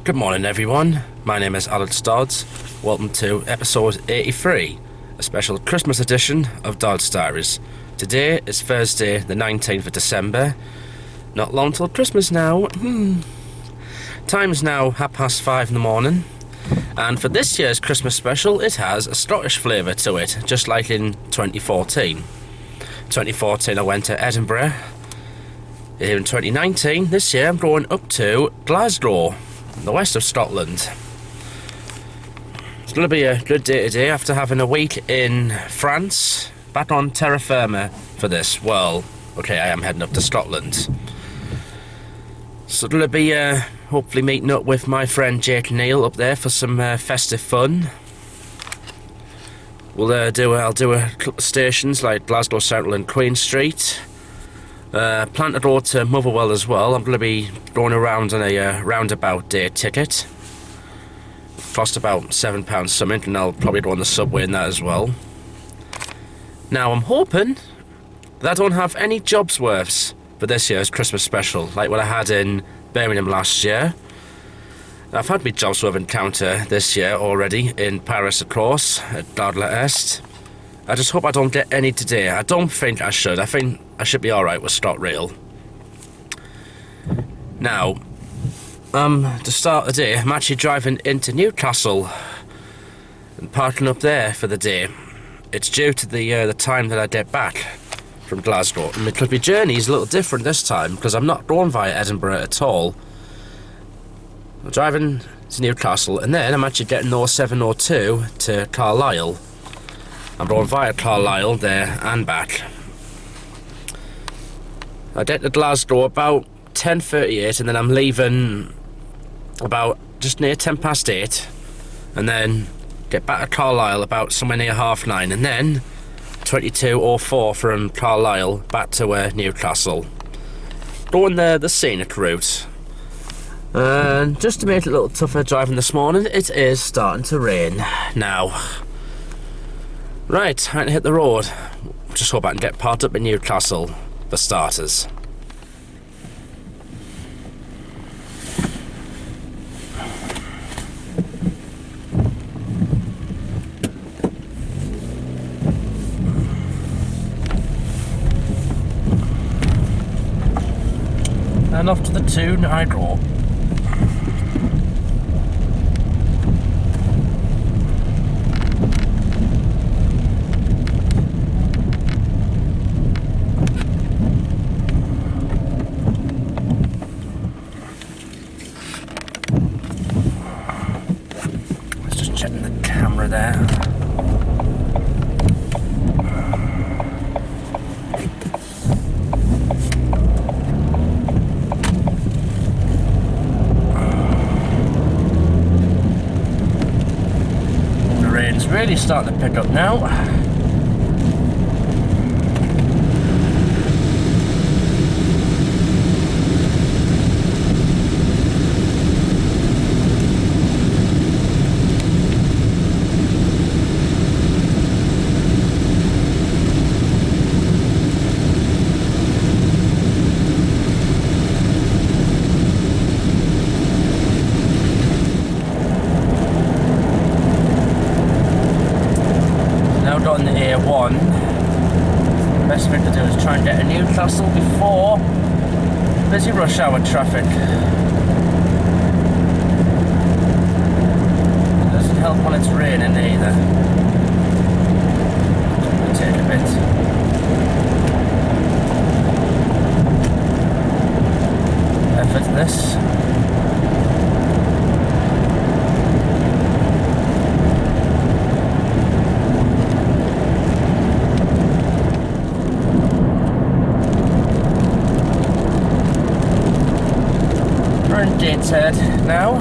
Good morning everyone, my name is Alex Dodds. Welcome to episode 83, a special Christmas edition of Dodds Diaries. Today is Thursday the 19th of December, not long till Christmas now. Time's now 5:30 in the morning, and for this year's Christmas special it has a Scottish flavour to it, just like in 2014. 2014 I went to Edinburgh. In 2019, this year I'm going up to Glasgow, in the west of Scotland. It's going to be a good day today after having a week in France. Back on terra firma for this. Well, okay, I am heading up to Scotland. So going to be hopefully meeting up with my friend Neill up there for some festive fun. I'll do a couple of stations like Glasgow Central and Queen Street. Plan to go to Motherwell as well. I'm going to be going around on a roundabout day ticket. Cost about £7 something, and I'll probably go on the subway in that as well. Now I'm hoping that I don't have any jobs worths for this year's Christmas special, like what I had in Birmingham last year. I've had my jobs worth encounter this year already in Paris, of course, at Carlisle. I just hope I don't get any today. I don't think I should. I think I should be alright with ScotRail. Now, to start the day, I'm actually driving into Newcastle and parking up there for the day. It's due to the time that I get back from Glasgow. And because my journey is a little different this time, because I'm not going via Edinburgh at all. I'm driving to Newcastle, and then I'm actually getting 0702 to Carlisle. I'm going via Carlisle there and back. I get to Glasgow about 10:38, and then I'm leaving about just near 8:10, and then get back to Carlisle about somewhere near 9:30, and then 22:04 from Carlisle back to Newcastle. Going the scenic route. And just to make it a little tougher driving this morning, it is starting to rain now. Right, time to hit the road. Just hope I can get parked up in Newcastle, for starters. And off to the tune I go. There. The rain's really starting to pick up now. On the A1, the best thing to do is try and get to Newcastle before busy rush hour traffic. It doesn't help when it's raining either. It'll take a bit. Effort this. Gateshead now.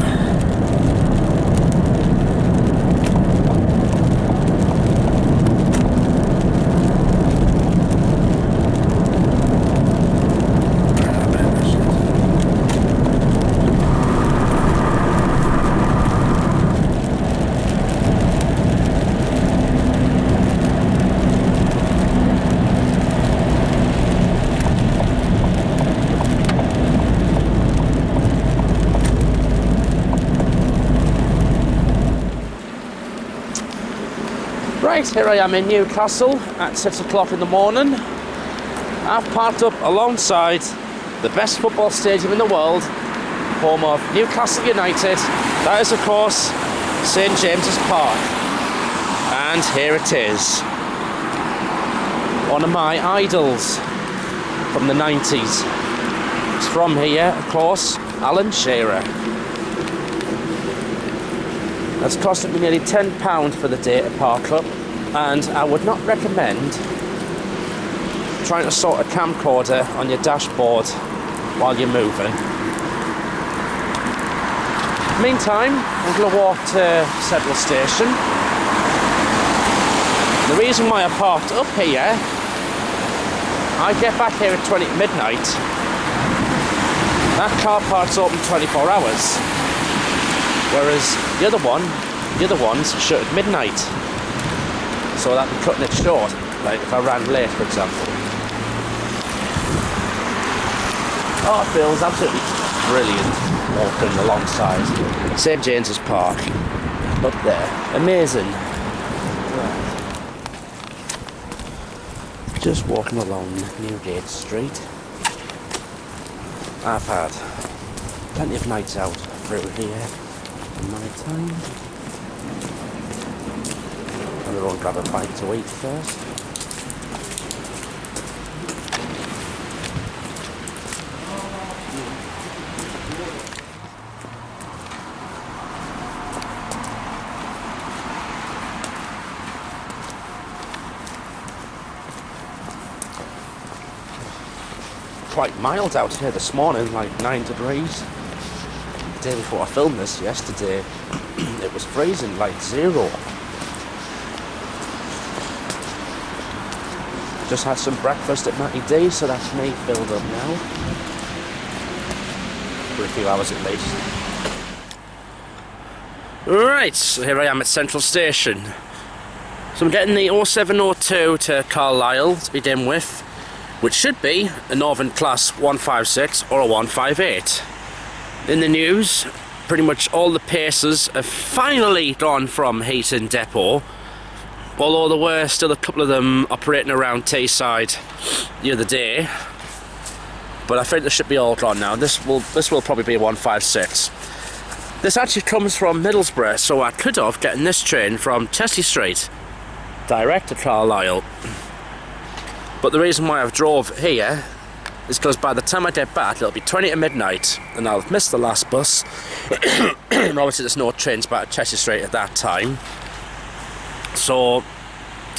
Right, here I am in Newcastle at 6 o'clock in the morning. I've parked up alongside the best football stadium in the world, home of Newcastle United. That is, of course, St James's Park. And here it is. One of my idols from the 90s. It's from here, of course, Alan Shearer. That's costed me nearly £10 for the day to park up, and I would not recommend trying to sort a camcorder on your dashboard while you're moving. Meantime, I'm going to walk to Central Station. The reason why I parked up here, I get back here at 20 to midnight. That car park's open 24 hours. Whereas the other ones shut at midnight. So that'd be cutting it short, like if I ran late, for example. Oh, it feels absolutely brilliant walking alongside St James's Park. Up there. Amazing. Right. Just walking along Newgate Street. I've had plenty of nights out through here. My time. I'm going to grab a bite to eat first. Quite mild out here this morning, like 9 degrees. The day before I filmed this yesterday, it was freezing, like 0. Just had some breakfast at Matty D, so that's me filled up now. For a few hours at least. Right, so here I am at Central Station. So I'm getting the 0702 to Carlisle to begin with, which should be a Northern Class 156 or a 158. In the news, pretty much all the Pacers have finally gone from Heaton Depot, although there were still a couple of them operating around Teesside the other day. But I think they should be all gone now. This will probably be a 156. This actually comes from Middlesbrough, so I could have gotten this train from Chelsea Street direct to Carlisle. But the reason why I've drove here is because by the time I get back it'll be 20 to midnight and I'll have missed the last bus. And obviously there's no trains back to Chelsea Street at that time, so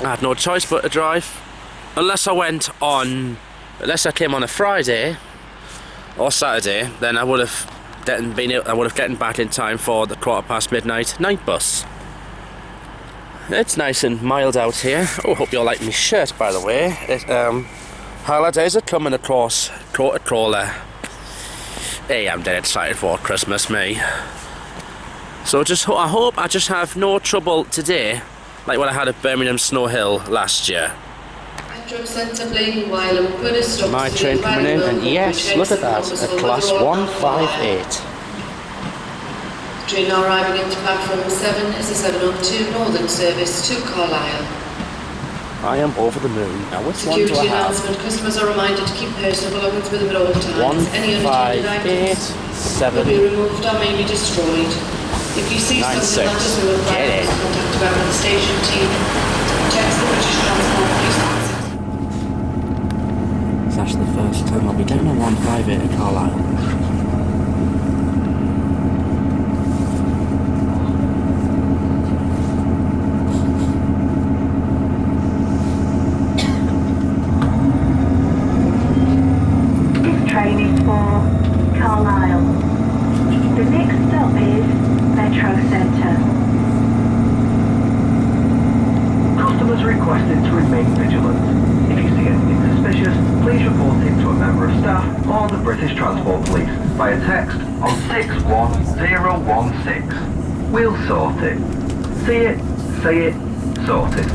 I had no choice but to drive. Unless I came on a Friday or Saturday, then I would have gotten back in time for the midnight night bus. It's nice and mild out here. Oh, hope you all like my shirt, by the way. Holidays are coming across Coca-Cola. Hey, I'm dead excited for Christmas, me. So I hope I just have no trouble today, like what I had at Birmingham Snow Hill last year. My train coming in, and yes, look at that, a Class 158. Train now arriving into platform 7 is a 702 Northern service to Carlisle. I am over the moon. Now which Security one do I have? announcement. Customers are reminded to keep personal belongings with them at all times. Any unattended items will be removed or may be destroyed. If you see something that doesn't look right, contact the Birmingham station team. Text the British Transport Police. It's actually the first time I'll be getting a 158 at Carlisle. British Transport Police via text on 61016. We'll sort it. See it, say it, sort it.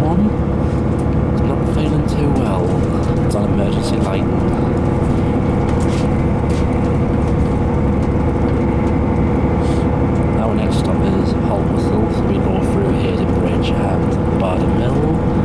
one. It's not feeling too well. It's on emergency lighting. Our next stop is Holtwhistle, so we go through Edinburgh and Bardon Mill.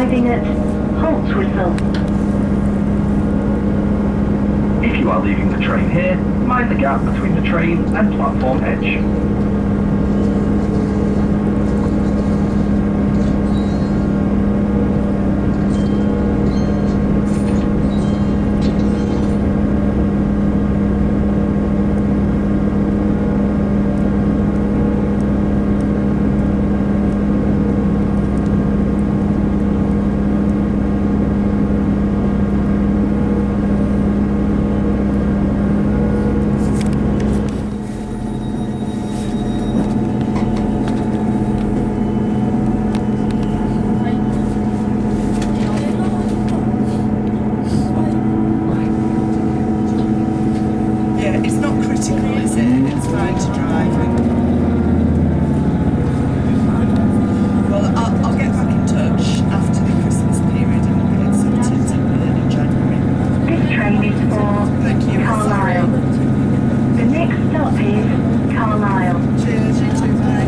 arriving at Holtwhistle. If you are leaving the train here, mind the gap between the train and platform edge. critical, is it? It's fine to drive. Well, I'll get back in touch after the Christmas period and we'll get sorted in January. This train is for Thank you. Carlisle. The next stop is Carlisle. Cheers, you too, bye.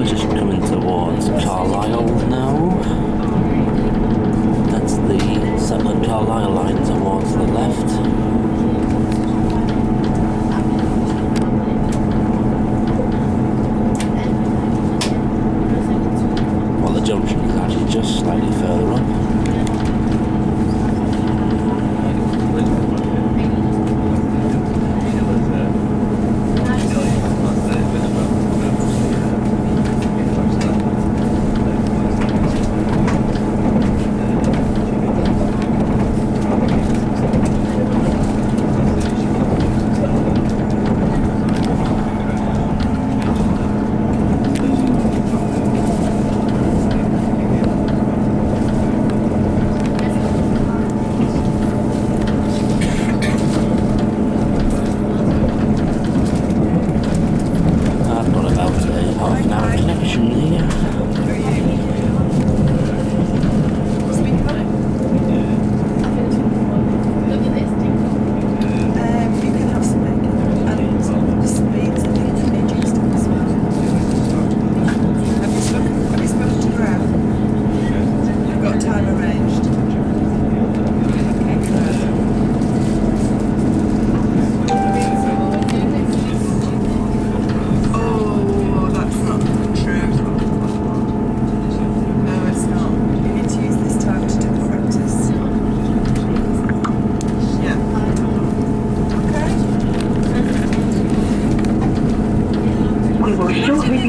Just coming towards Carlisle now. That's the Settle Carlisle line towards the left. Well, the junction is actually just slightly further up.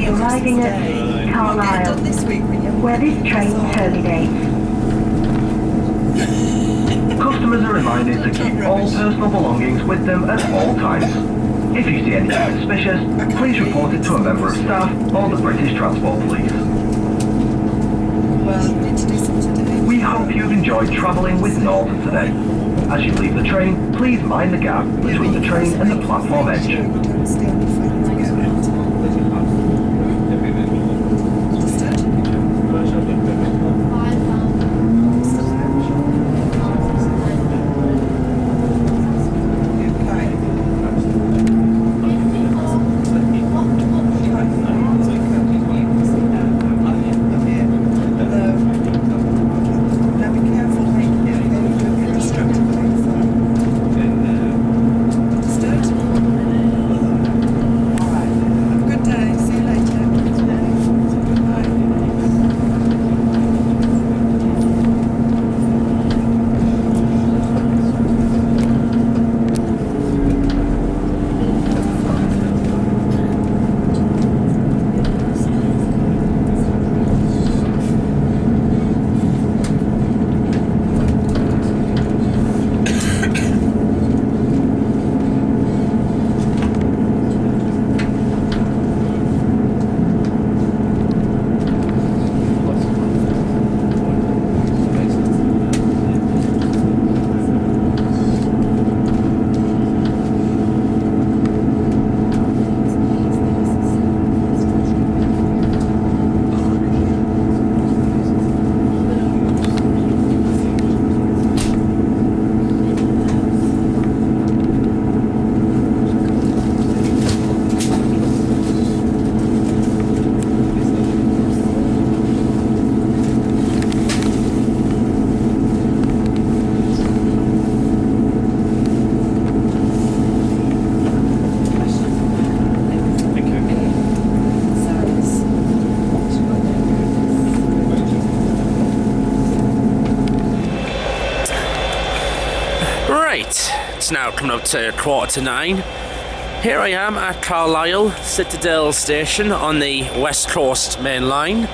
Arriving at Carlisle, where this train terminates. Customers are reminded to keep all personal belongings with them at all times. If you see anything suspicious, please report it to a member of staff or the British Transport Police. Well, you need to do some today. We hope you've enjoyed travelling with Northern today. As you leave the train, please mind the gap between the train and the platform edge. Don't stay on the phone to get around. Right, it's now coming up to 9:15. Here I am at Carlisle Citadel Station on the West Coast Main Line.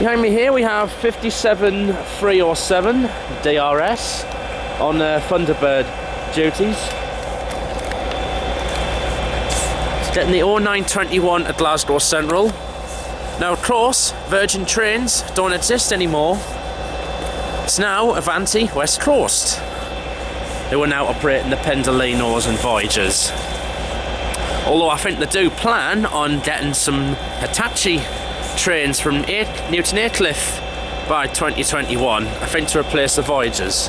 Behind me here we have 57307 DRS on Thunderbird duties. It's getting the 0921 at Glasgow Central. Now of course, Virgin trains don't exist anymore. It's now Avanti West Coast, who are now operating the Pendolinos and Voyagers. Although I think they do plan on getting some Hitachi trains from Newton Aycliffe by 2021, I think, to replace the Voyagers.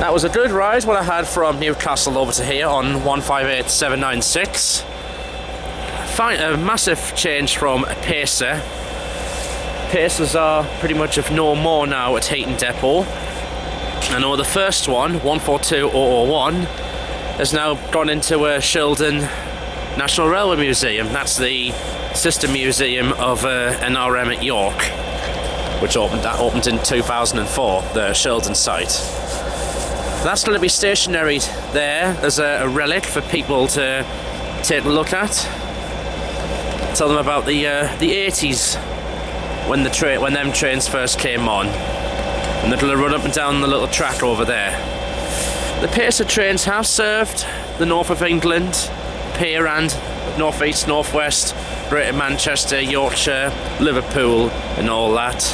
That was a good ride what I had from Newcastle over to here on 158796. Find a massive change from a Pacer. Pacers are pretty much of no more now at Heaton Depot. I know the first one, 142001, has now gone into a Shildon National Railway Museum. That's the sister museum of NRM at York, which opened in 2004, the Shildon site. That's going to be stationary there as a relic for people to take a look at. Tell them about the 80s when them trains first came on. And they're going to run up and down the little track over there. The Pacer trains have served the north of England, Pear and north east, north west, Greater Manchester, Yorkshire, Liverpool and all that.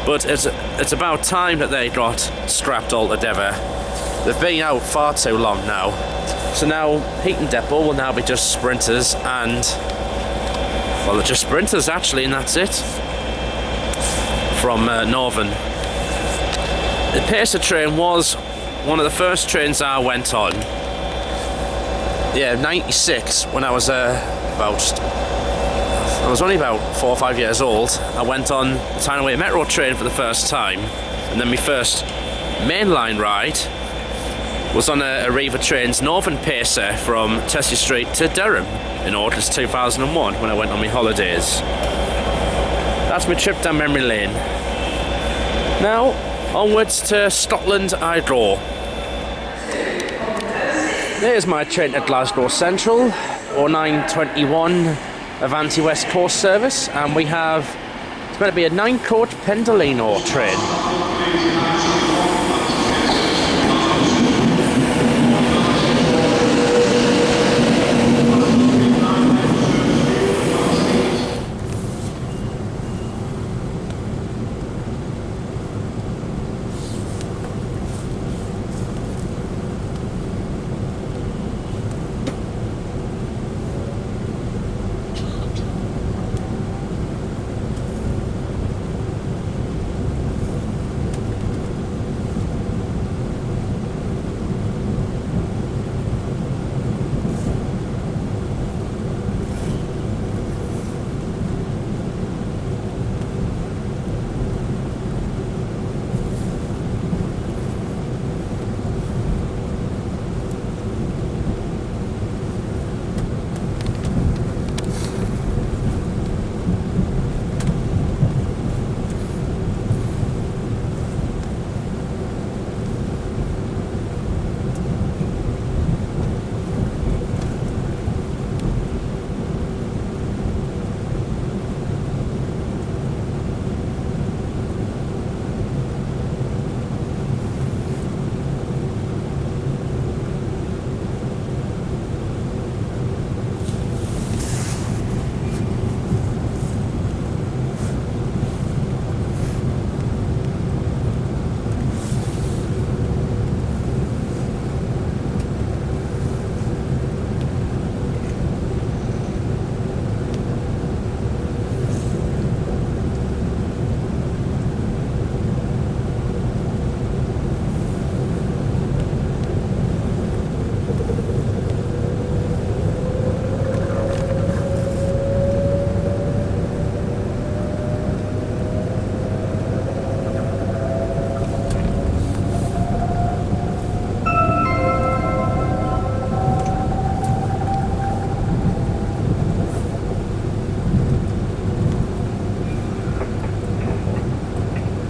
But it's about time that they got scrapped altogether. They've been out far too long now. So now Heaton Depot will now be just sprinters and... well, they're just sprinters actually, and that's it. From Northern. The Pacer train was one of the first trains I went on. Yeah, 96, when I was only about 4 or 5 years old. I went on the Tyne-Away Metro train for the first time, and then my first mainline ride was on a Arriva Trains Northern Pacer from Tessie Street to Durham in August 2001 when I went on my holidays. That's my trip down memory lane. Now, onwards to Scotland I go. There's my train at Glasgow Central, 0921 Avanti West Coast service, and we have, it's going to be a 9-coach Pendolino train.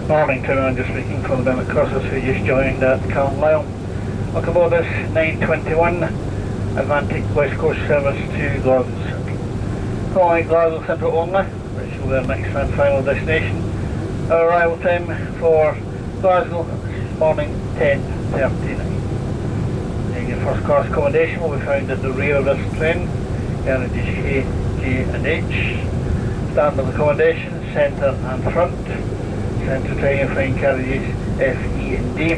Morning to everyone just speaking for the Bennett Crossers who just joined at Carlisle. Welcome aboard this 921 Atlantic West Coast service to Glasgow Central. Calling Glasgow Central only, which will be our next and final destination. Our arrival time for Glasgow this morning 10:39. Your first class accommodation will be found at the rear of this train, carriages A, J and H. Standard accommodation, centre and front. Central train you'll find carriages F, E and D.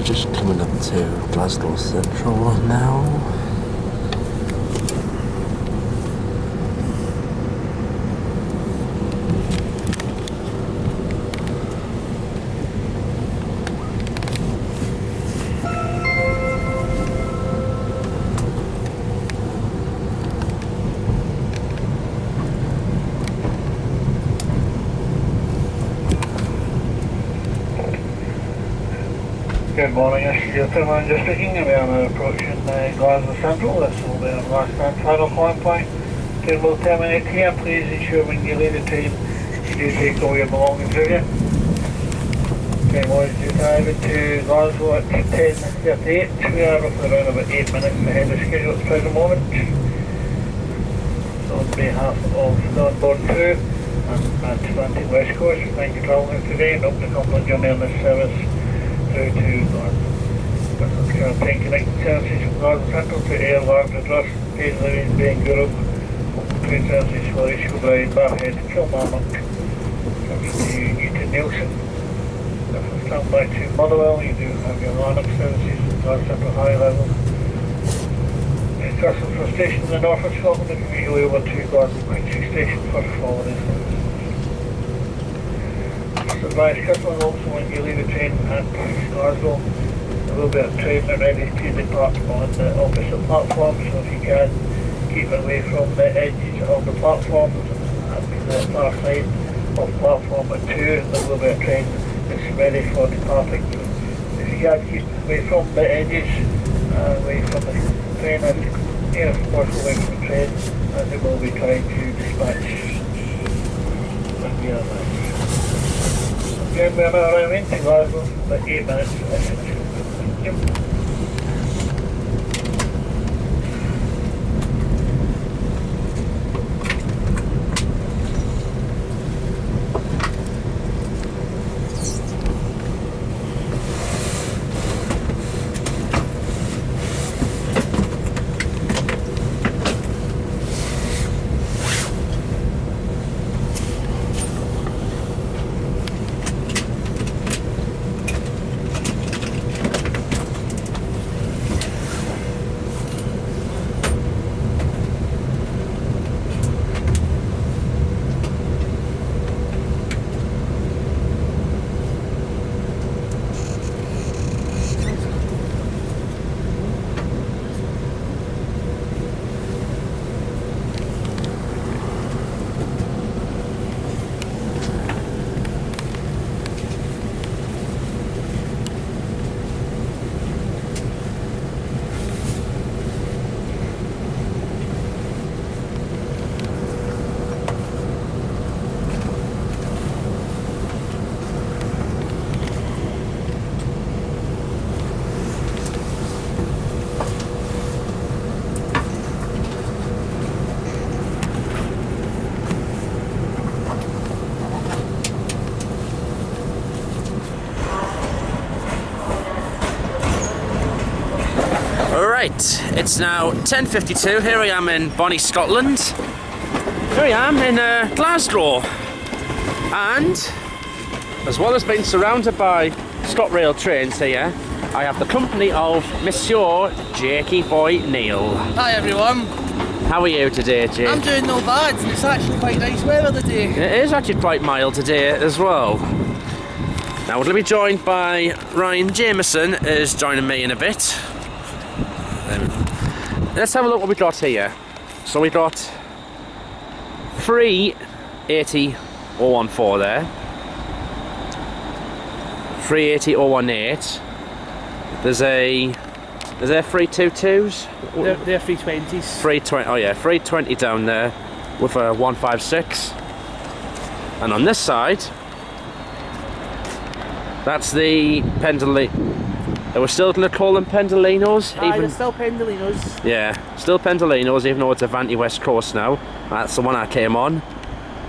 just coming up to Glasgow Central now. Good morning, this is your Finland just speaking. We are approaching Glasgow Central. This will be our last and final climb point. Train will terminate here. Please ensure when you leave the train you do take all your belongings with you. Train was due to arrive into Glasgow at 10:38. We are roughly around about 8 minutes ahead of schedule at the present moment. So on behalf of the onboard crew and Partick West Coast, thank you for travelling today and hope to complete your journey on this service through to Glasgow. Train connecting services from Glasgow Central to Ayr, Largs, Ross, Paisley, Bain, Gourock. Train services for Ishkildry, Barhead, Kilmarnock, comes to Newton Nielsen. If stand by to Motherwell, you do have your Lanark services from Glasgow Central High Level. Newcastle for a station in the north of Scotland, and immediately over to Glasgow Quincy Station for forwarding services. Advise customers also when you leave the train at Glasgow, there will be a train ready to depart on the opposite platform, so if you can keep away from the edges of the platforms at the far side of platform 2, there will be a train that's ready for departing. If you can keep away from the edges, away from the train and near as possible away from the train, and they will be trying to dispatch the airline. Again, we are now arriving into Glasgow, about 8 minutes. Thank you. Right, it's now 10:52. Here I am in bonnie Scotland. Here I am in Glasgow, and as well as being surrounded by ScotRail trains here, I have the company of Monsieur Jakey Boy Neill. Hi everyone. How are you today, Jake? I'm doing no bad, and it's actually quite nice weather today. It is actually quite mild today as well. Now we're going to be joined by Ryan Jameson, is joining me in a bit. Let's have a look what we got here. So we got 380-014 there, 380-018. There's there 322s? They're 320s. 320. Oh yeah, 320 down there with a 156. And on this side, that's the Pendolino. We're still going to call them Pendolinos. They're still Pendolinos. Yeah, still Pendolinos, even though it's Avanti West Coast now. That's the one I came on.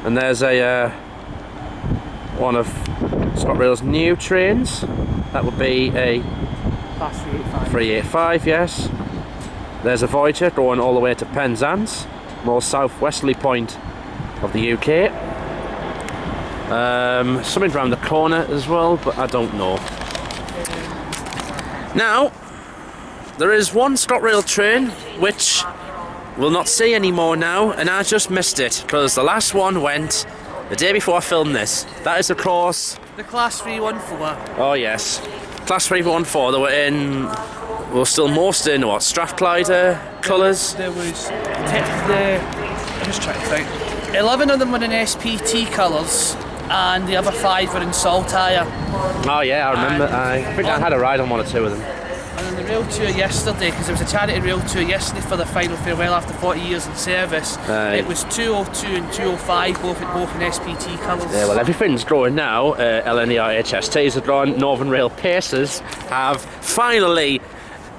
And there's a one of ScotRail's new trains. That would be a Class 385. 385, yes. There's a Voyager going all the way to Penzance, more southwesterly point of the UK. Something around the corner as well, but I don't know. Now, there is one ScotRail train which we'll not see anymore now, and I just missed it because the last one went the day before I filmed this. That is, of course, The Class 314. oh yes, Class 314. They were in, well, still most in what, Strathclyde colours. There was I'm just trying to think. 11 of them were in SPT colours, and the other 5 were in Saltire. Oh yeah, I remember. I think I had a ride on one or two of them. And on the rail tour yesterday, because there was a charity rail tour yesterday for the final farewell after 40 years in service, Aye. it was 202 and 205, both in SPT colours. Yeah, well, everything's growing now. LNER HSTs are growing. Northern Rail Pacers have finally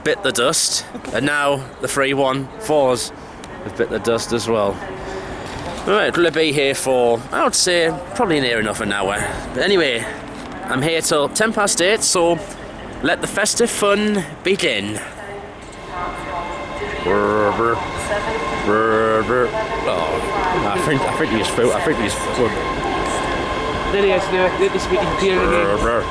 bit the dust, and now the 314s have bit the dust as well. Right, we'll be here for, I would say, probably near enough an hour. But anyway, I'm here till 8:10, so let the festive fun begin. Oh, I think he's through. I think he's good. There he is now, let the speaking appear again.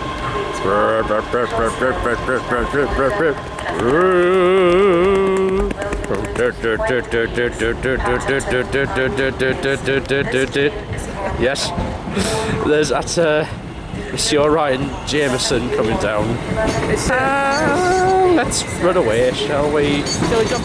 Yes, there's that Monsieur Ryan Jameson coming down. Let's run away, shall we? Shall we jump?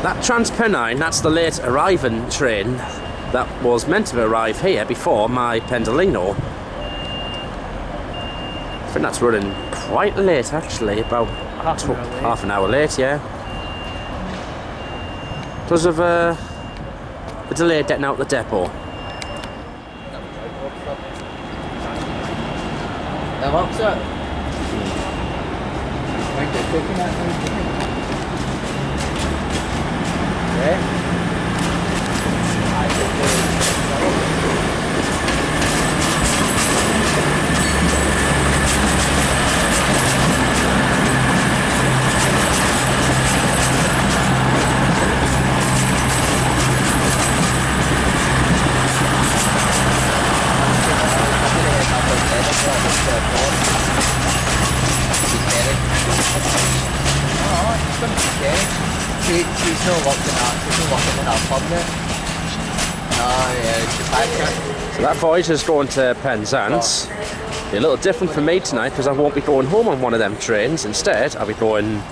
That Transpennine, that's the late arriving train that was meant to arrive here before my Pendolino. I think that's running quite late actually, about half an hour late, yeah. Because of a delay getting out the depot. She's not working in our pub yet. Oh yeah, she's back. So that voyage is going to Penzance. Be a little different for me tonight because I won't be going home on one of them trains. Instead, I'll be going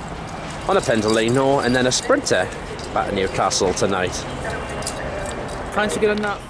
on a Pendolino and then a Sprinter back to Newcastle tonight. Trying to get on that.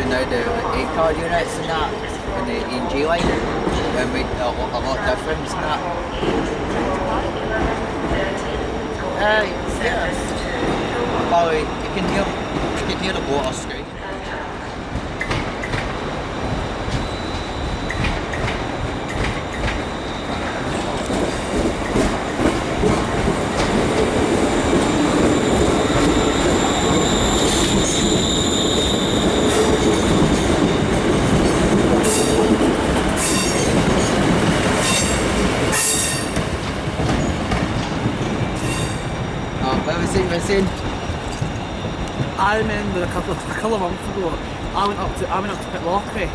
to now the 8-car units and that on the E&G line, and we a lot difference in that. Yeah. Well, you can hear the water scream. Where was he missing? I remember a couple of months ago, I went up to Pitlochry.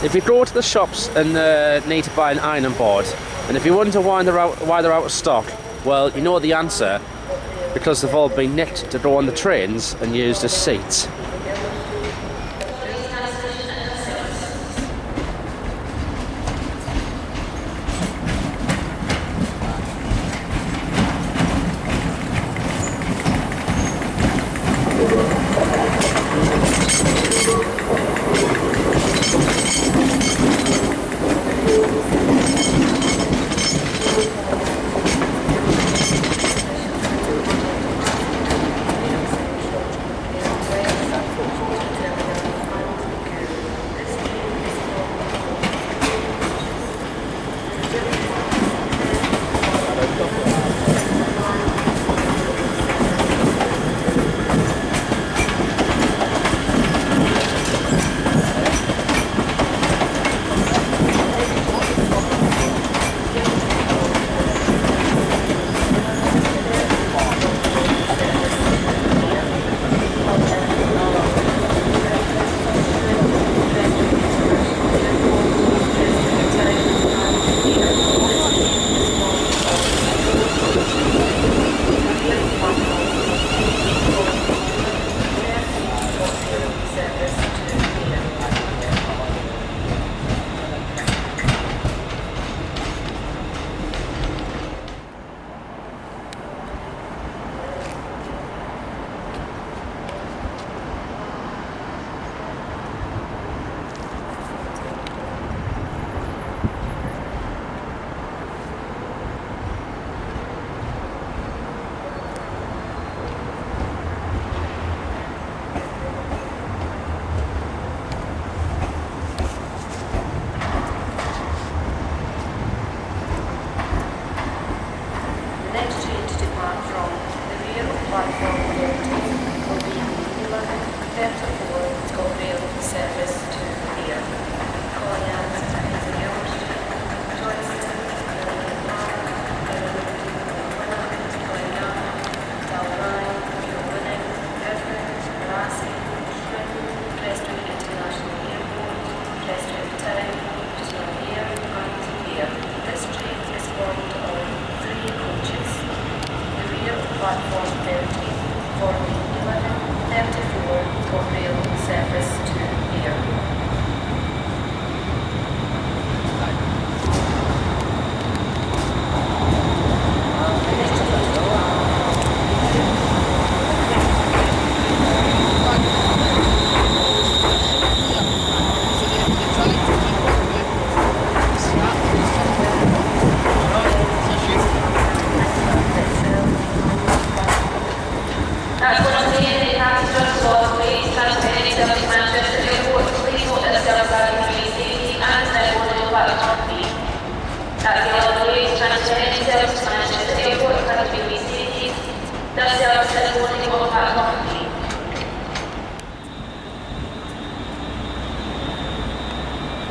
If you go to the shops and need to buy an ironing board, and if you wonder why they're out of stock, well, you know the answer, because they've all been nicked to go on the trains and used as seats.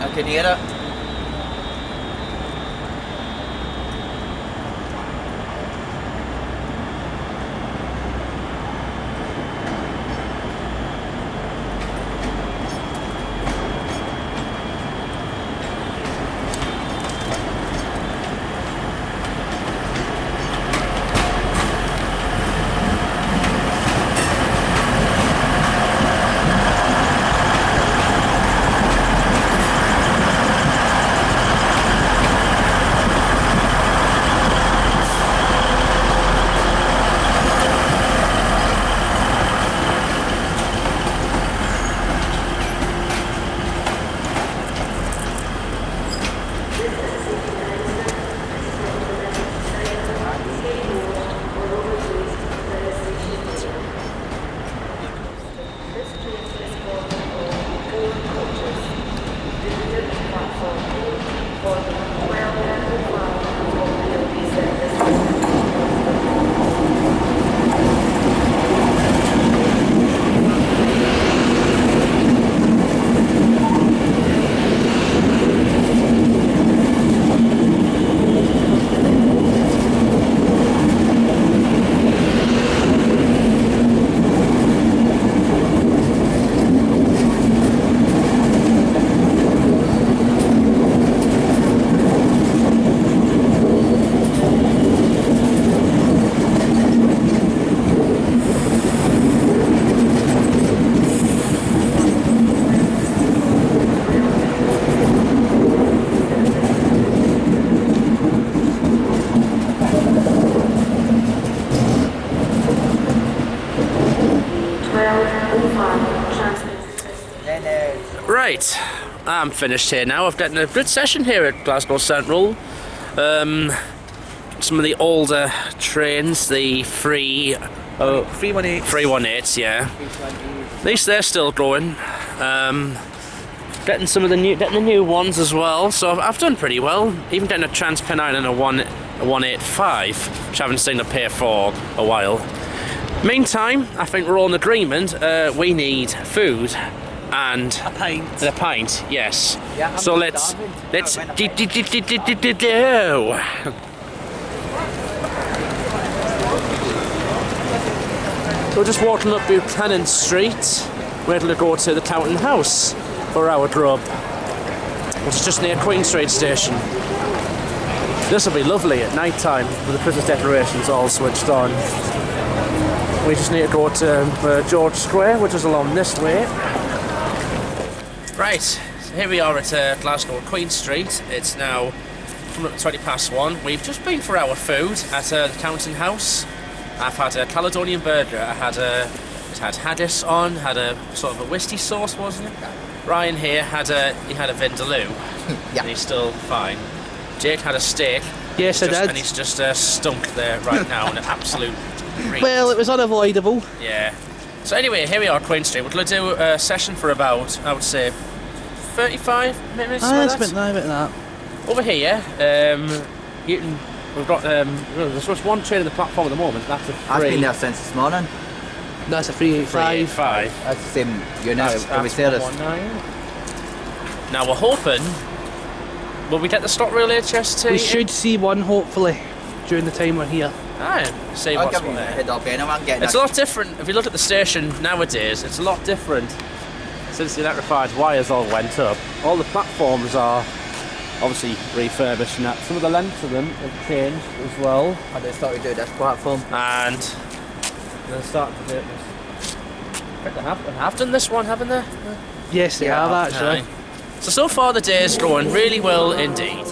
I can hear it. Right, I'm finished here now. I've gotten a good session here at Glasgow Central. Some of the older trains, the 318s, yeah. At least they're still going. Getting some of the new ones as well. So I've done pretty well. Even getting a Transpennine and a 185, which I haven't seen up here for a while. Meantime, I think we're all in agreement. We need food and A pint. a pint. Yes. Yeah, So I'm let's starving. do. So we're just walking up Buchanan Street. We're going to go to the Counting House for our grub, which is just near Queen Street Station. This will be lovely at night time with the Christmas decorations all switched on. We just need to go to George Square, which is along this way. Right, so here we are at Glasgow Queen Street. It's now coming up to 1:20. We've just been for our food at the Counting House. I've had a Caledonian burger. It had haddish on, had a sort of a whiskey sauce, wasn't it? Ryan here had a vindaloo, Yeah. and he's still fine. Jake had a steak. Yes, I did. And he's just stunk there right now in an absolute reek. Well, it was unavoidable. Yeah. So anyway, here we are, Queen Street. We're going to do a session for about, I would say, 35 minutes. It's been that. Over here, we've got there's just one train on the platform at the moment. That's a I've been free. there since this morning. That's a 385. 385. That's the same unit. That's Every service. 119. Now we're hoping. Will we get the ScotRail HST? We should see one, hopefully, during the time we're here. Aye, see I'll what's give you a there. head up anyway. I'm getting It's a lot different. If you look at the station nowadays, it's a lot different since the electrified wires all went up. All the platforms are obviously refurbished and that. Some of the lengths of them have changed as well. And they started to do this platform. And they're starting to do this. I think they have done this one, haven't they? Yes, they have actually. Aye. So far the day is going really well indeed.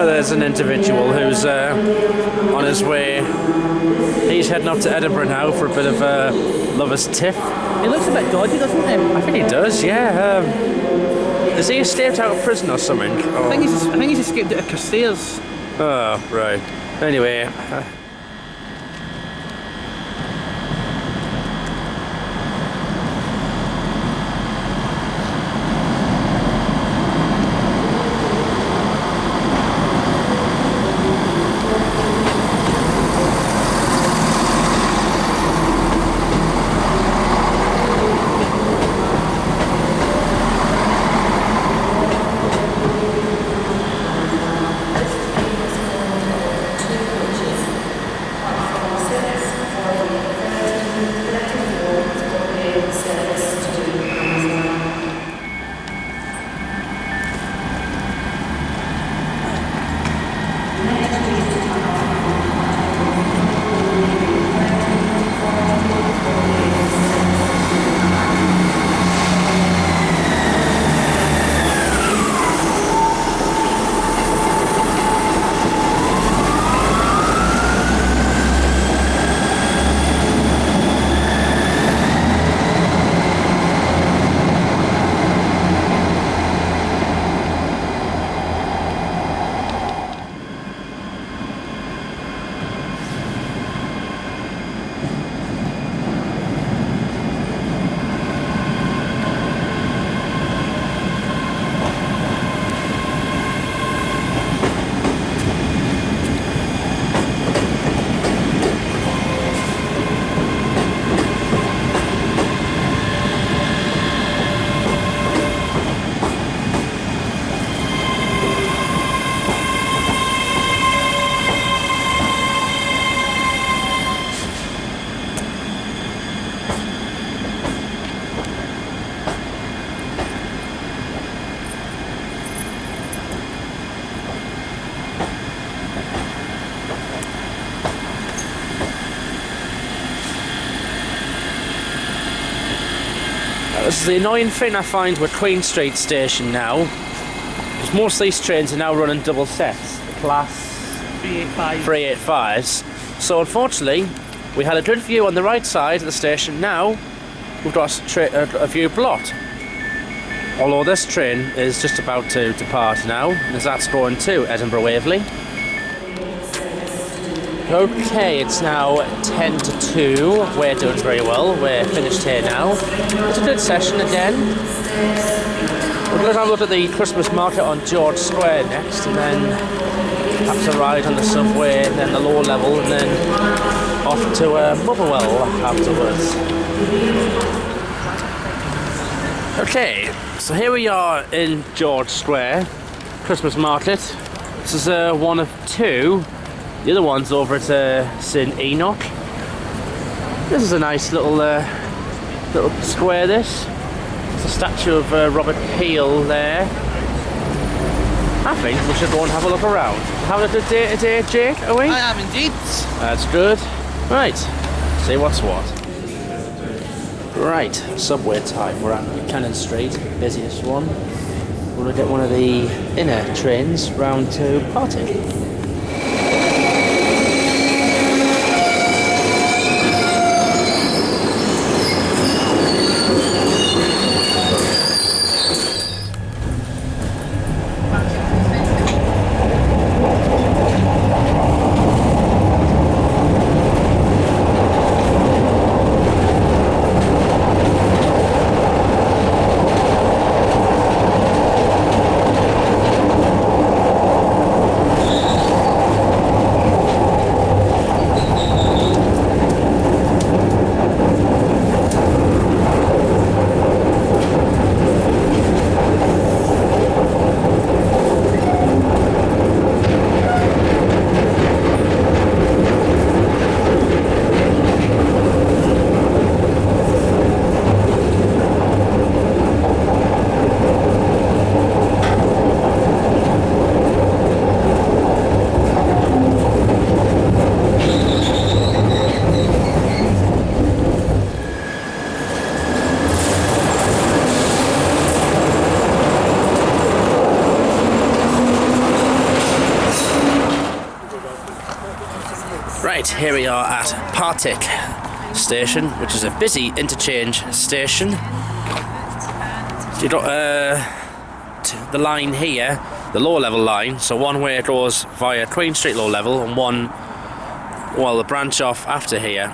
There's an individual who's on his way. He's heading up to Edinburgh now for a bit of a lover's tiff. He looks a bit dodgy, doesn't he? I think he does, yeah. Is he escaped out of prison or something? I think he's escaped out of Carstairs. Oh, right. Anyway. This is the annoying thing I find with Queen Street Station now. Because most of these trains are now running double sets, class 385s. So unfortunately, we had a good view on the right side of the station. Now we've got a view blocked. Although this train is just about to depart now, as that's going to Edinburgh Waverley. Okay, it's now 10 to 2. We're doing very well. We're finished here now. It's a good session again. We're going to have a look at the Christmas market on George Square next, and then perhaps a ride on the subway, and then the lower level, and then off to Motherwell afterwards. Okay, so here we are in George Square, Christmas market. This is one of two. The other one's over at St Enoch. This is a nice little square. This. It's a statue of Robert Peel there. I think we should go and have a look around. Having a good day today, Jake, are we? I am indeed. That's good. Right, see what's what. Right, subway time. We're at Cannon Street, busiest one. We're going to get one of the inner trains round to Partick. Right, here we are at Partick station, which is a busy interchange station. You've got the line here, the lower level line, so one way it goes via Queen Street low level, and one, well, the branch off after here,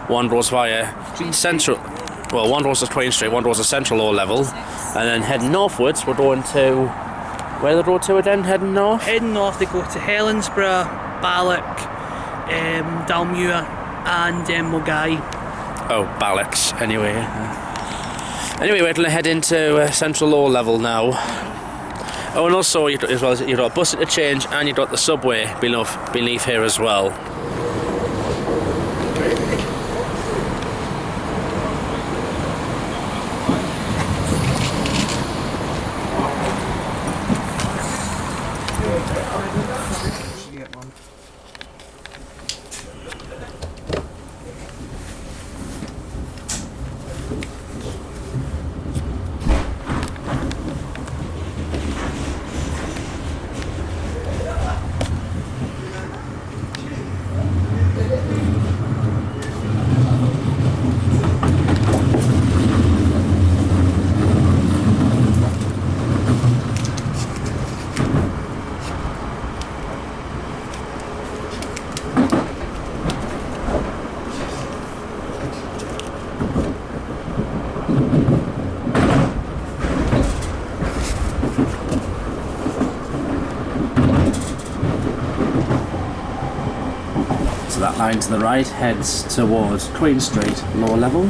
one goes via Central, well, one goes to Queen Street, one goes to Central low level, and then heading northwards we're going to, where do they go to again, heading north? Heading north, they go to Helensburgh, Ballock, Dalmuir and Mulgai. Oh, Ballocks, anyway. Anyway, we're going to head into Central low level now. Oh, and also you've got a bus interchange and you've got the subway beneath here as well. That line to the right heads towards Queen Street, lower level.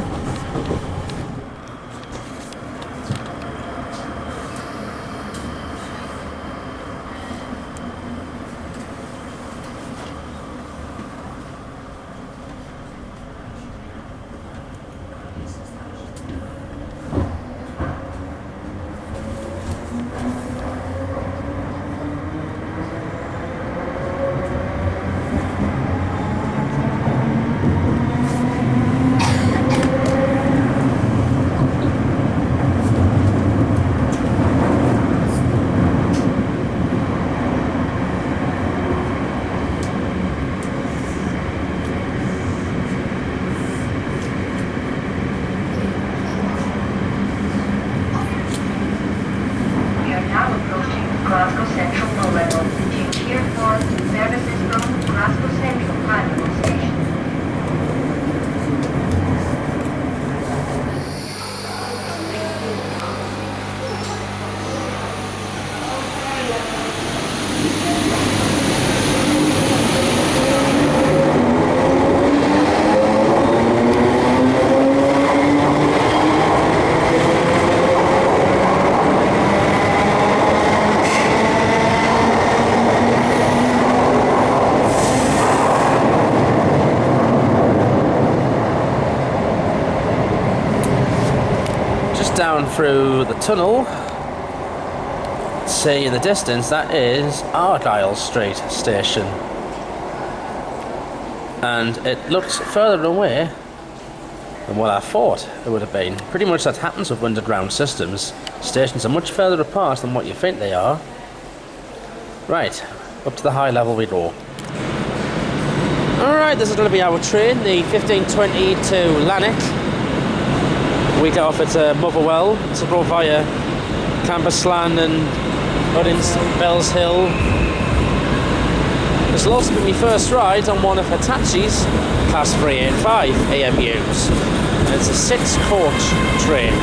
down through the tunnel, see in the distance that is Carlisle Street station, and it looks further away than what I thought it would have been. Pretty much that happens with underground systems. Stations are much further apart than what you think they are. Right, up to the high level we go. Alright, this is going to be our train, the 1520 to Lanark. We get off at Motherwell to go via Cambuslang and Uddins, Bells Hill. This will also be my first ride on one of Hitachi's Class 385 AMUs. And it's a 6-coach train.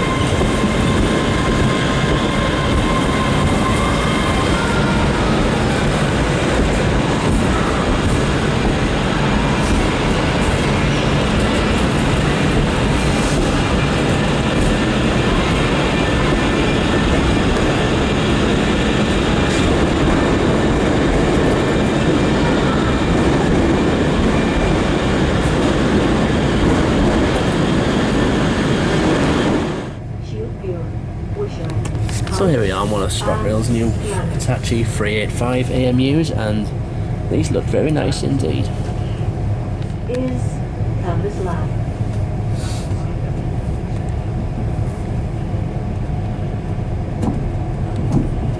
So here we are on one of ScotRail's new Hitachi 385 AMUs, and these look very nice indeed. Is Carlisle.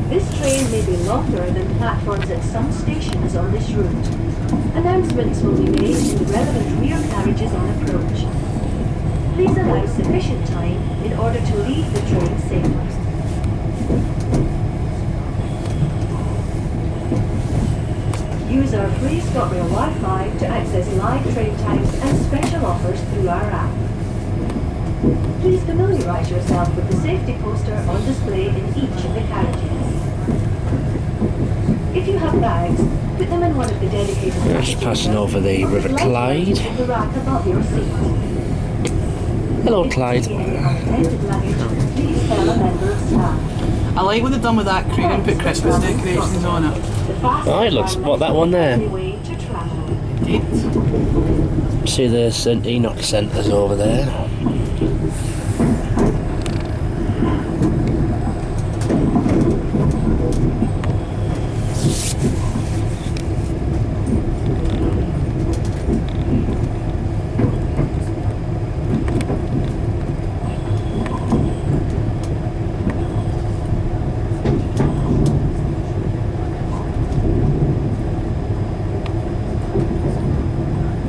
This train may be longer than platforms at some stations on this route. Announcements will be made in the relevant rear carriages on approach. Please allow sufficient time in order to leave the train safely. Use our free ScotRail Wi-Fi to access live train times and special offers through our app. Please familiarise yourself with the safety poster on display in each of the carriages. If you have bags, put them in one of the dedicated Just passing over the River Clyde. the rack above your seat. Hello, Clyde. Unattended luggage, please tell a member of staff. I like what they've done with that crew and put Christmas decorations on it. Oh, it looks, what, that one there? Indeed. See the St Enoch centres over there.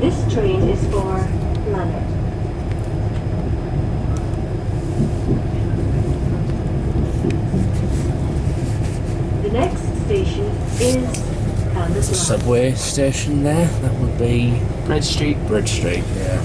This train is for London. The next station is Carlisle. Subway station there, that would be Bridge Street. Bridge Street, yeah.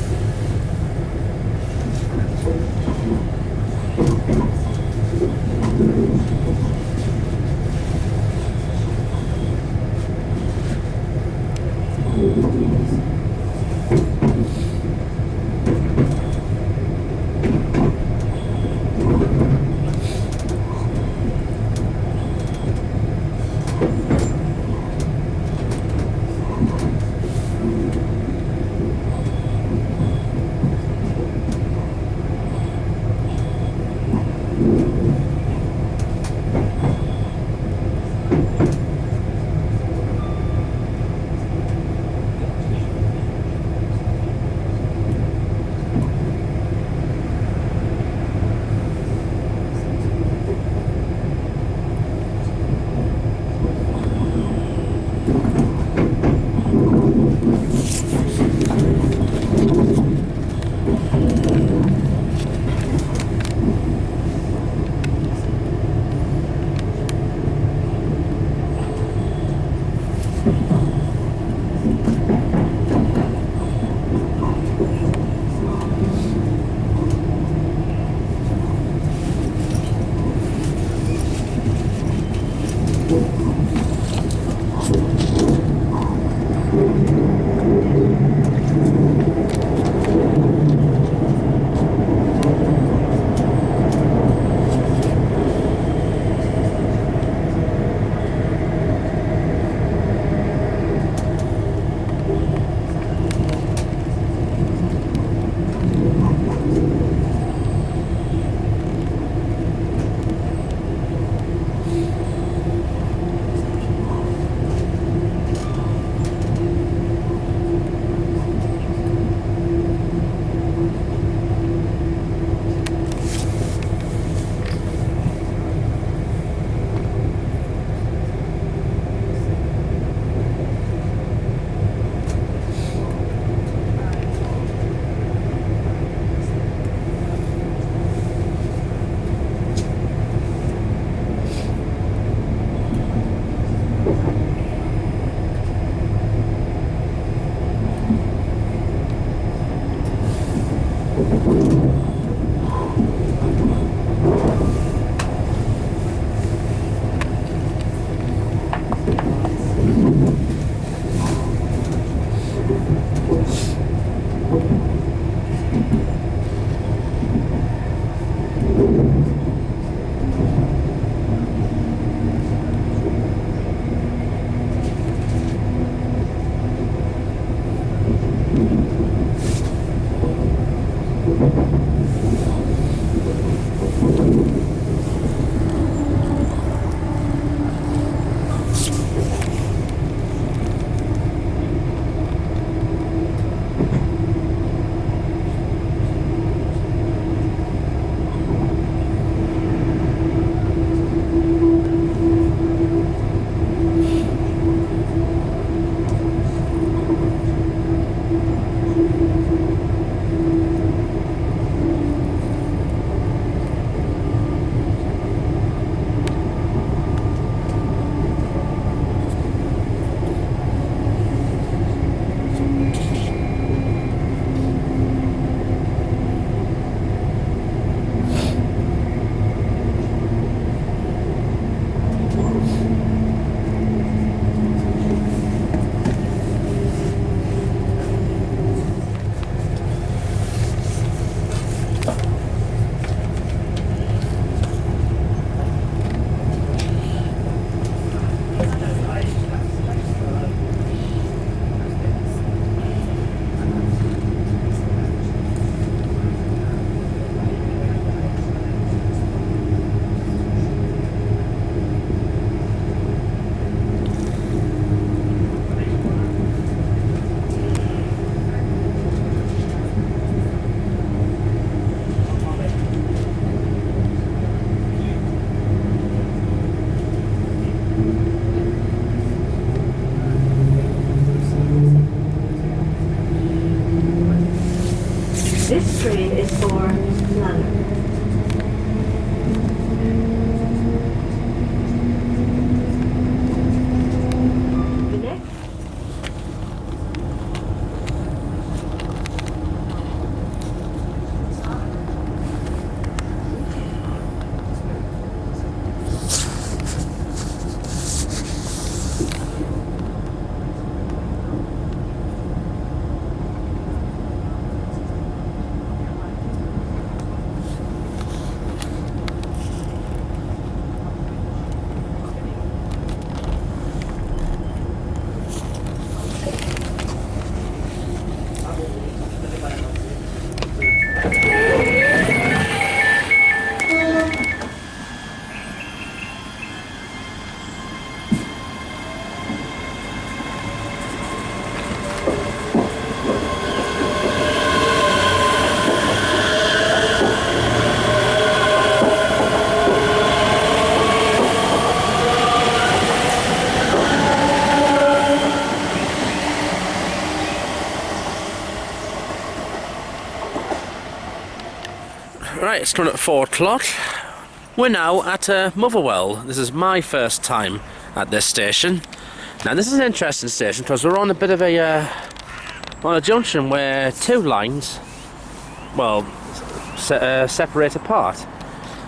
This train is for Lanark. The next Right, it's coming at 4 o'clock. We're now at Motherwell. This is my first time at this station. Now this is an interesting station because we're on a bit of a on a junction where two lines, well, separate apart.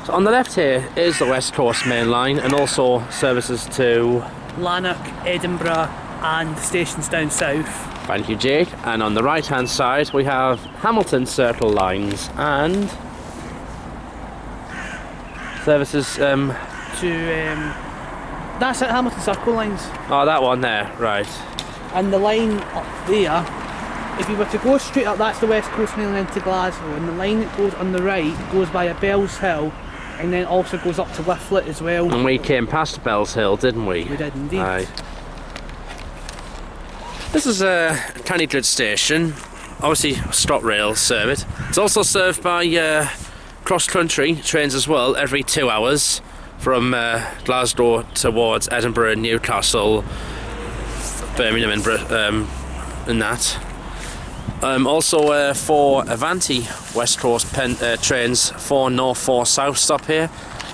So on the left here is the West Coast Main Line and also services to Lanark, Edinburgh and stations down south. Thank you, Jake. And on the right hand side we have Hamilton Circle lines and services that's at Hamilton Circle lines. Oh, that one there, right. And the line up there, if you were to go straight up, that's the West Coast Main Line to Glasgow, and the line that goes on the right goes by Bells Hill and then also goes up to Whifflet as well. And we came past Bells Hill, didn't we? We did indeed. Aye. This is a Canigrid station, obviously ScotRail serve it. It's also served by cross-country trains as well, every 2 hours from Glasgow towards Edinburgh and Newcastle, Birmingham and that. Also 4 Avanti West Coast trains, 4 North, 4 South stop here.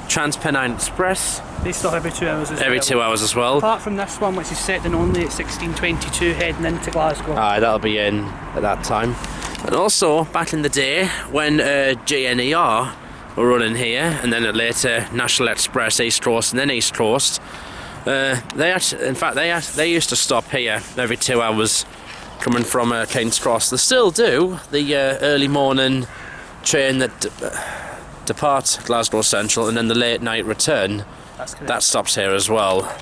Trans-Pennine Express. They stop every 2 hours as well. Every 2 hours as well. Apart from this one, which is set in only at 16:22 heading into Glasgow. Aye, that'll be in at that time. And also, back in the day, when GNER were running here, and then later National Express East Coast and then East Coast, they used to stop here every 2 hours coming from King's Cross. They still do, the early morning train that departs Glasgow Central, and then the late night return, that stops here as well.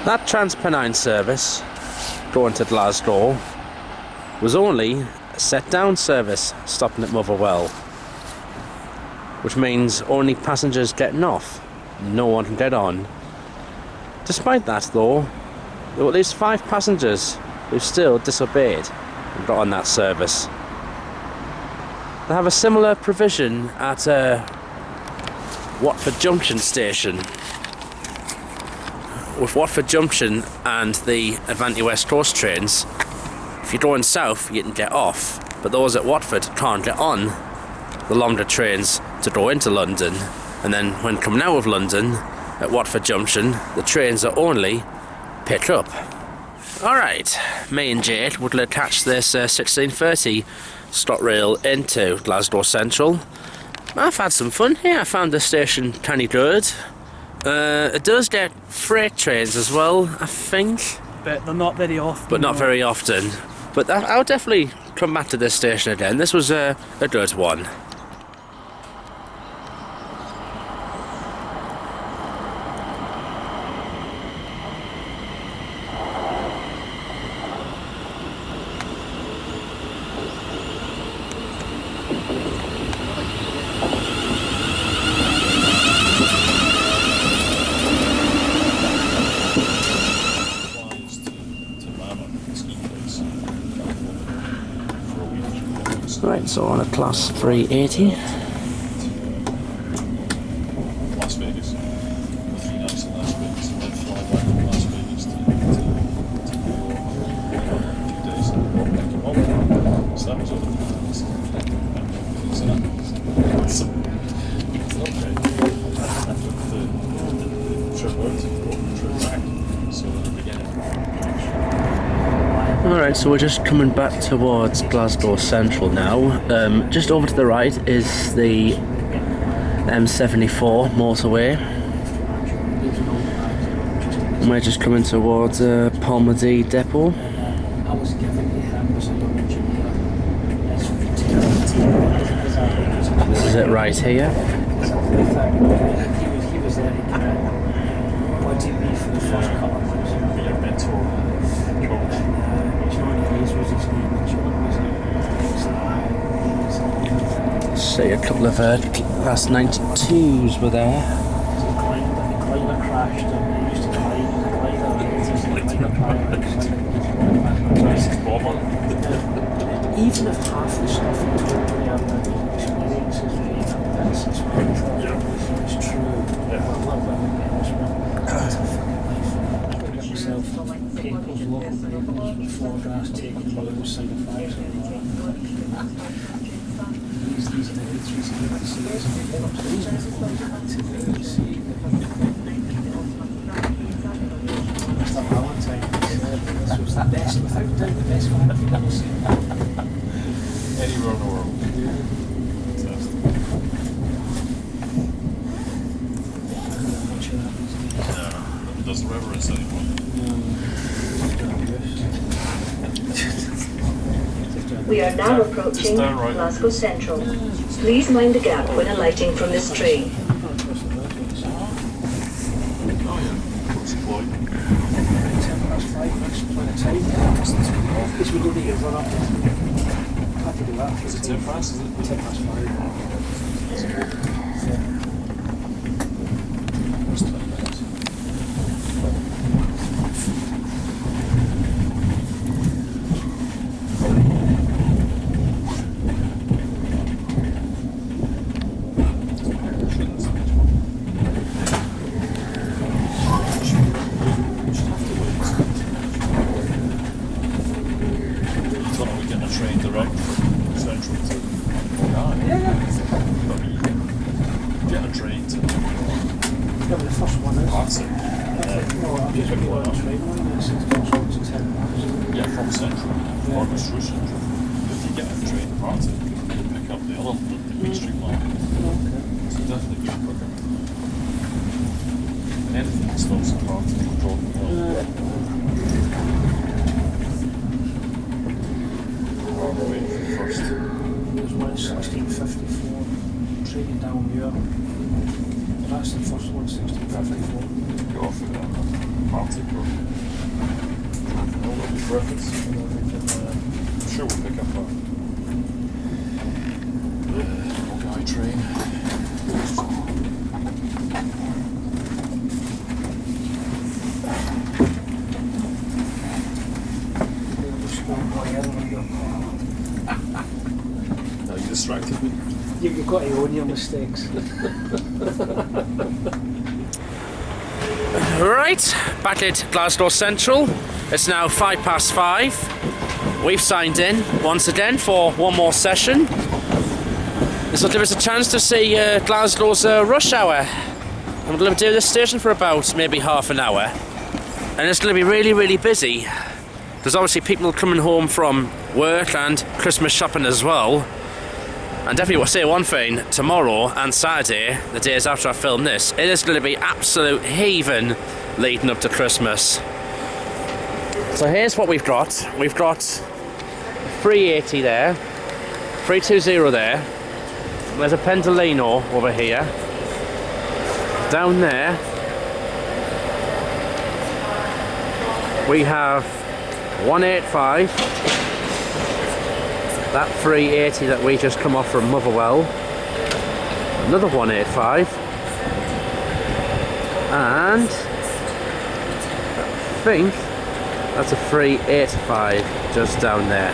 That Trans-Pennine service going to Glasgow was only a set-down service stopping at Motherwell, which means only passengers getting off, no one can get on. Despite that though, there were at least 5 passengers who still disobeyed and got on that service. They have a similar provision at Watford Junction station. With Watford Junction and the Avanti West Coast trains, if you're going south you can get off, but those at Watford can't get on the longer trains to go into London. And then when coming out of London at Watford Junction, the trains are only pick up. Alright, me and Jade would catch this 16:30 ScotRail into Glasgow Central. I've had some fun here. I found the station kinda good. It does get freight trains as well, I think. But they're not very often. But not very often. But I'll definitely come back to this station again. This was a good one. Right, so on a class 380. Las Vegas. 3 nights in Las Vegas and then fly back from Las Vegas to New York a few days and back to home. So that was all the plans. So it's okay. The trip out to the trip back. So at the beginning. Alright, so we're just coming back towards Glasgow Central now. Just over to the right is the M74 motorway. And we're just coming towards Palmerdie Depot. This is it right here. first couple of months. Be your mentor. Coach. John Hayes was his name, and John was See, a couple of last 92s were there. the glider crashed, and he used to glide in the glider, and he used to even if half the stuff he told me and the experiences that he had, that's it's true. Yeah. A little bit of embarrassment. That's a fucking life. I got myself papers, local papers with photographs taken by the side of facts and all that. These are the good things you get to see. These are the ones you get to see. Mr. Valentine said this was the best, without doubt, the best one I've ever seen. Anywhere in the world. Fantastic. Does the reverence anymore? We are now approaching Glasgow Central. Please mind the gap when alighting from this train. Oh yeah. What's the point? 5 minutes plenty of time. Because we don't need to run up. Have to do that. Is it 10 past? Is it? 10 past 5. That's cool. That's 10 minutes. Yeah, from Central. Or goes through Central. If you get a train to Partick, you pick up the other, the Main Street line. So definitely do it quicker. And anything that stops at Partick will draw the hill. Or we're waiting for the first. There's one at 1654, trading down here. That's the first one, 1654. Go off at Partick or reference. I'm sure we'll pick up the Guy train. Now you distracted me. You've got to own your mistakes. Right, back at Glasgow Central. It's now 5:05. We've signed in once again for one more session. This will give us a chance to see Glasgow's rush hour. I'm going to do this station for about maybe half an hour. And it's going to be really, really busy. There's obviously people coming home from work and Christmas shopping as well. And definitely will say one thing, tomorrow and Saturday, the days after I film this, it is going to be absolute heaving leading up to Christmas. So here's what we've got. We've got 380 there, 320 there. There's a Pendolino over here. Down there, we have 185. That 380 that we just come off from Motherwell. Another 185. And I think that's a 385 just down there.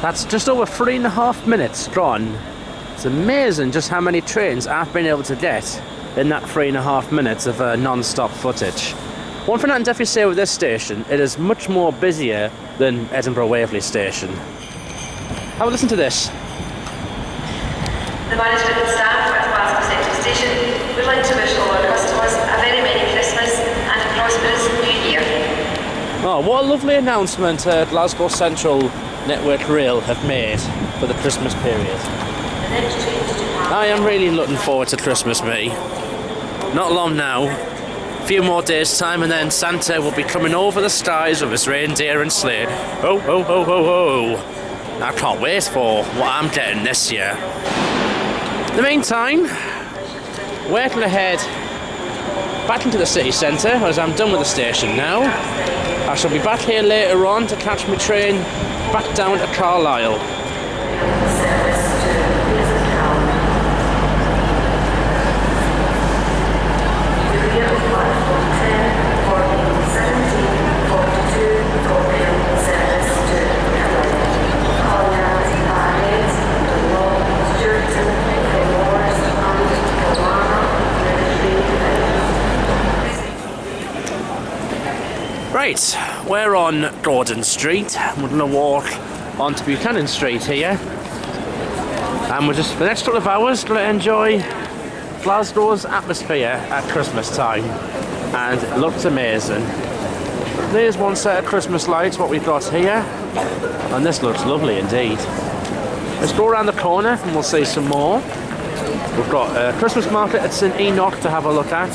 That's just over 3.5 minutes gone. It's amazing just how many trains I've been able to get in that 3.5 minutes of non-stop footage. One thing I can definitely say with this station, it is much more busier than Edinburgh Waverley station. Have a listen to this. The management and staff at Glasgow Central Station would like to wish all our customers a very Merry Christmas and a prosperous New Year. Oh, what a lovely announcement Glasgow Central Network Rail have made for the Christmas period. I am really looking forward to Christmas, me. Not long now. A few more days' time and then Santa will be coming over the skies with his reindeer and sleigh. Ho, ho, ho, ho, ho. I can't wait for what I'm getting this year. In the meantime, working ahead back into the city centre as I'm done with the station now. I shall be back here later on to catch my train back down to Carlisle. Right, we're on Gordon Street. We're going to walk onto Buchanan Street here. And we're just, for the next couple of hours, going to enjoy Glasgow's atmosphere at Christmas time. And it looks amazing. There's one set of Christmas lights, what we've got here. And this looks lovely indeed. Let's go around the corner and we'll see some more. We've got a Christmas market at St Enoch to have a look at.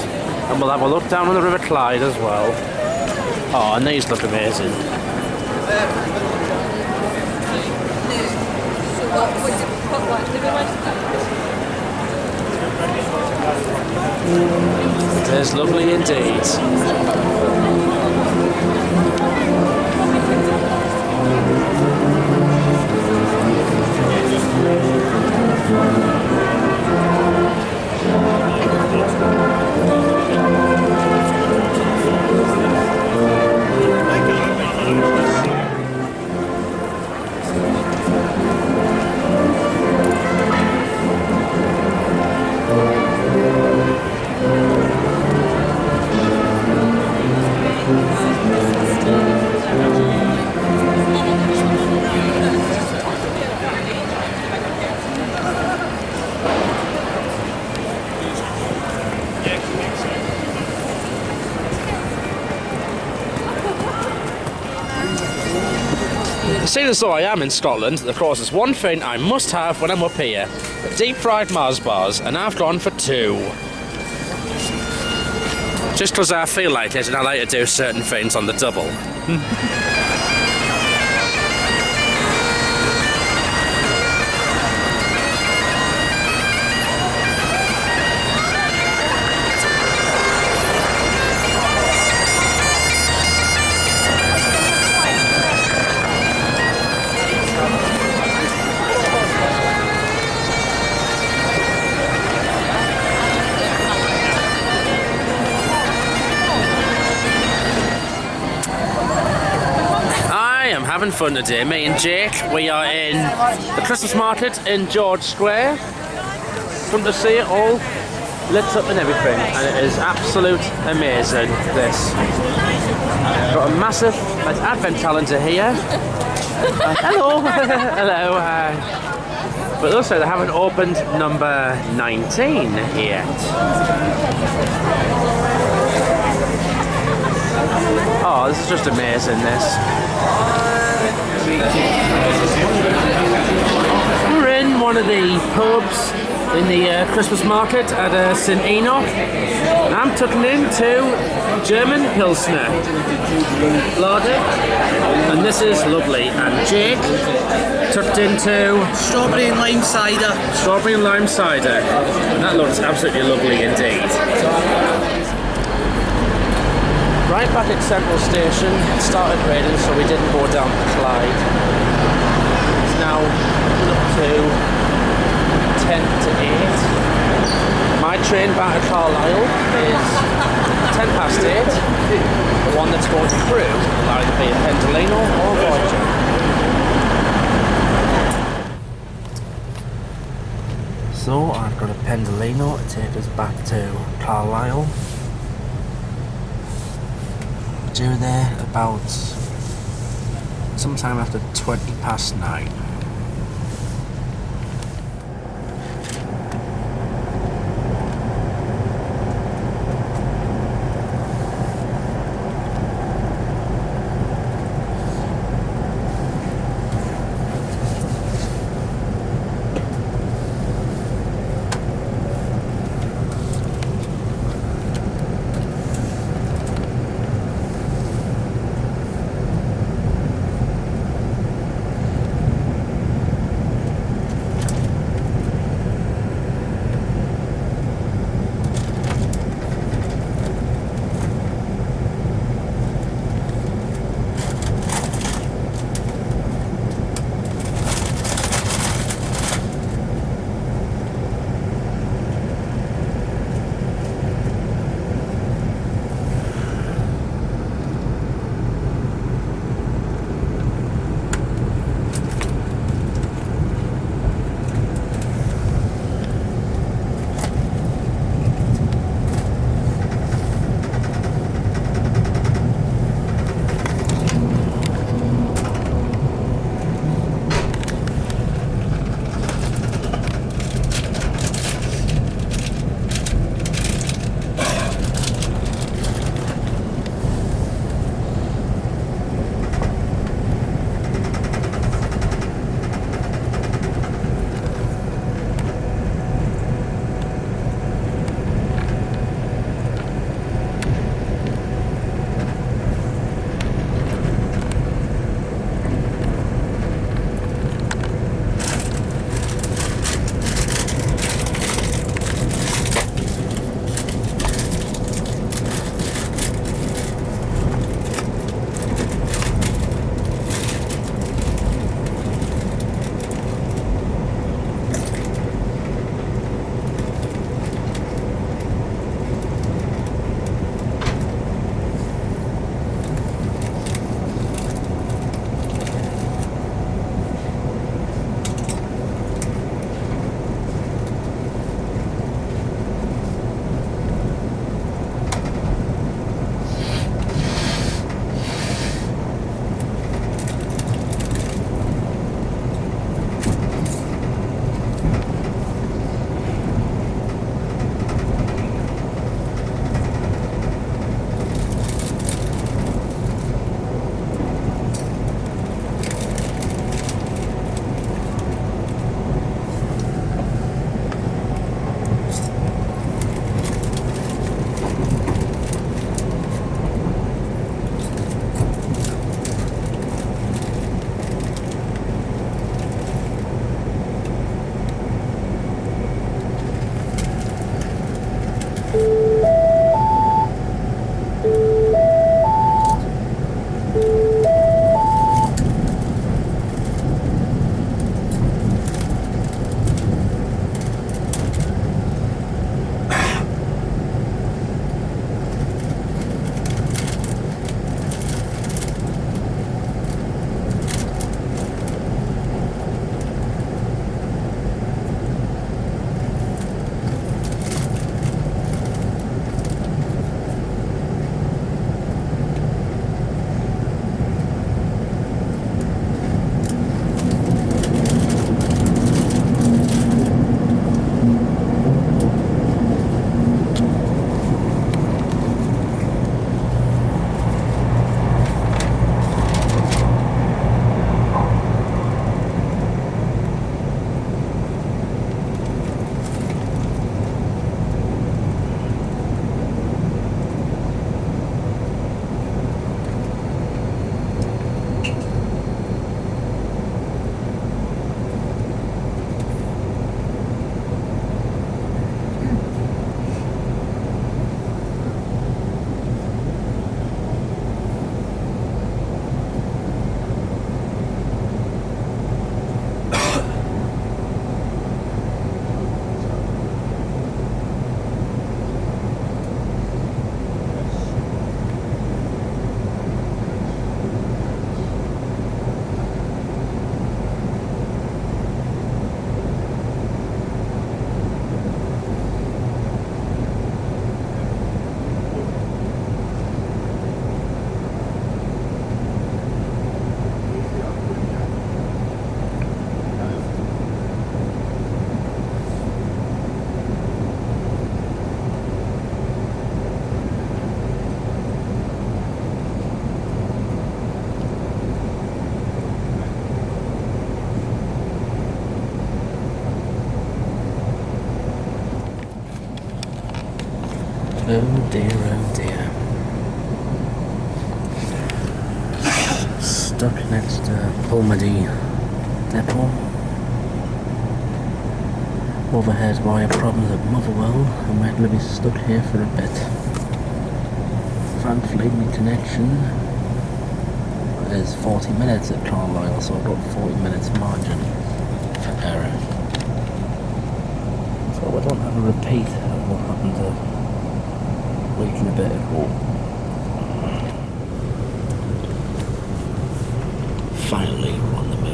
And we'll have a look down on the River Clyde as well. Oh, and these look amazing. It's lovely indeed. Seeing as though I am in Scotland, of course, there's one thing I must have when I'm up here. Deep fried Mars bars, and I've gone for 2. Just because I feel like it and I like to do certain things on the double. Having fun today, me and Jake. We are in the Christmas market in George Square. Fun to see it all lit up and everything, and it is absolute amazing. This got a massive advent calendar here. Hello, hello. But also they haven't opened number 19 yet. Oh, this is just amazing. This. We're in one of the pubs in the Christmas market at St Enoch. I'm tucking into German Pilsner lager, and this is lovely. And Jake tucked into Strawberry and lime cider. Strawberry and lime cider. And that looks absolutely lovely indeed. Right back at Central Station, it started raining, so we didn't go down the Clyde. It's now up to 10 to 8. My train back to Carlisle is 10 past 8. The one that's going through will either be a Pendolino or a Voyager. So I've got a Pendolino to take us back to Carlisle. Due there about sometime after 9:20. Oh dear, oh dear. Stuck next to Pulmody Depot. Overhead wire problems at Motherwell, and we're going to be stuck here for a bit. Thankfully, my connection is 40 minutes at Carlisle, so I've got 40 minutes margin for error. So we don't have a repeat of what happened a week and a bit ago. Finally, we're on the move.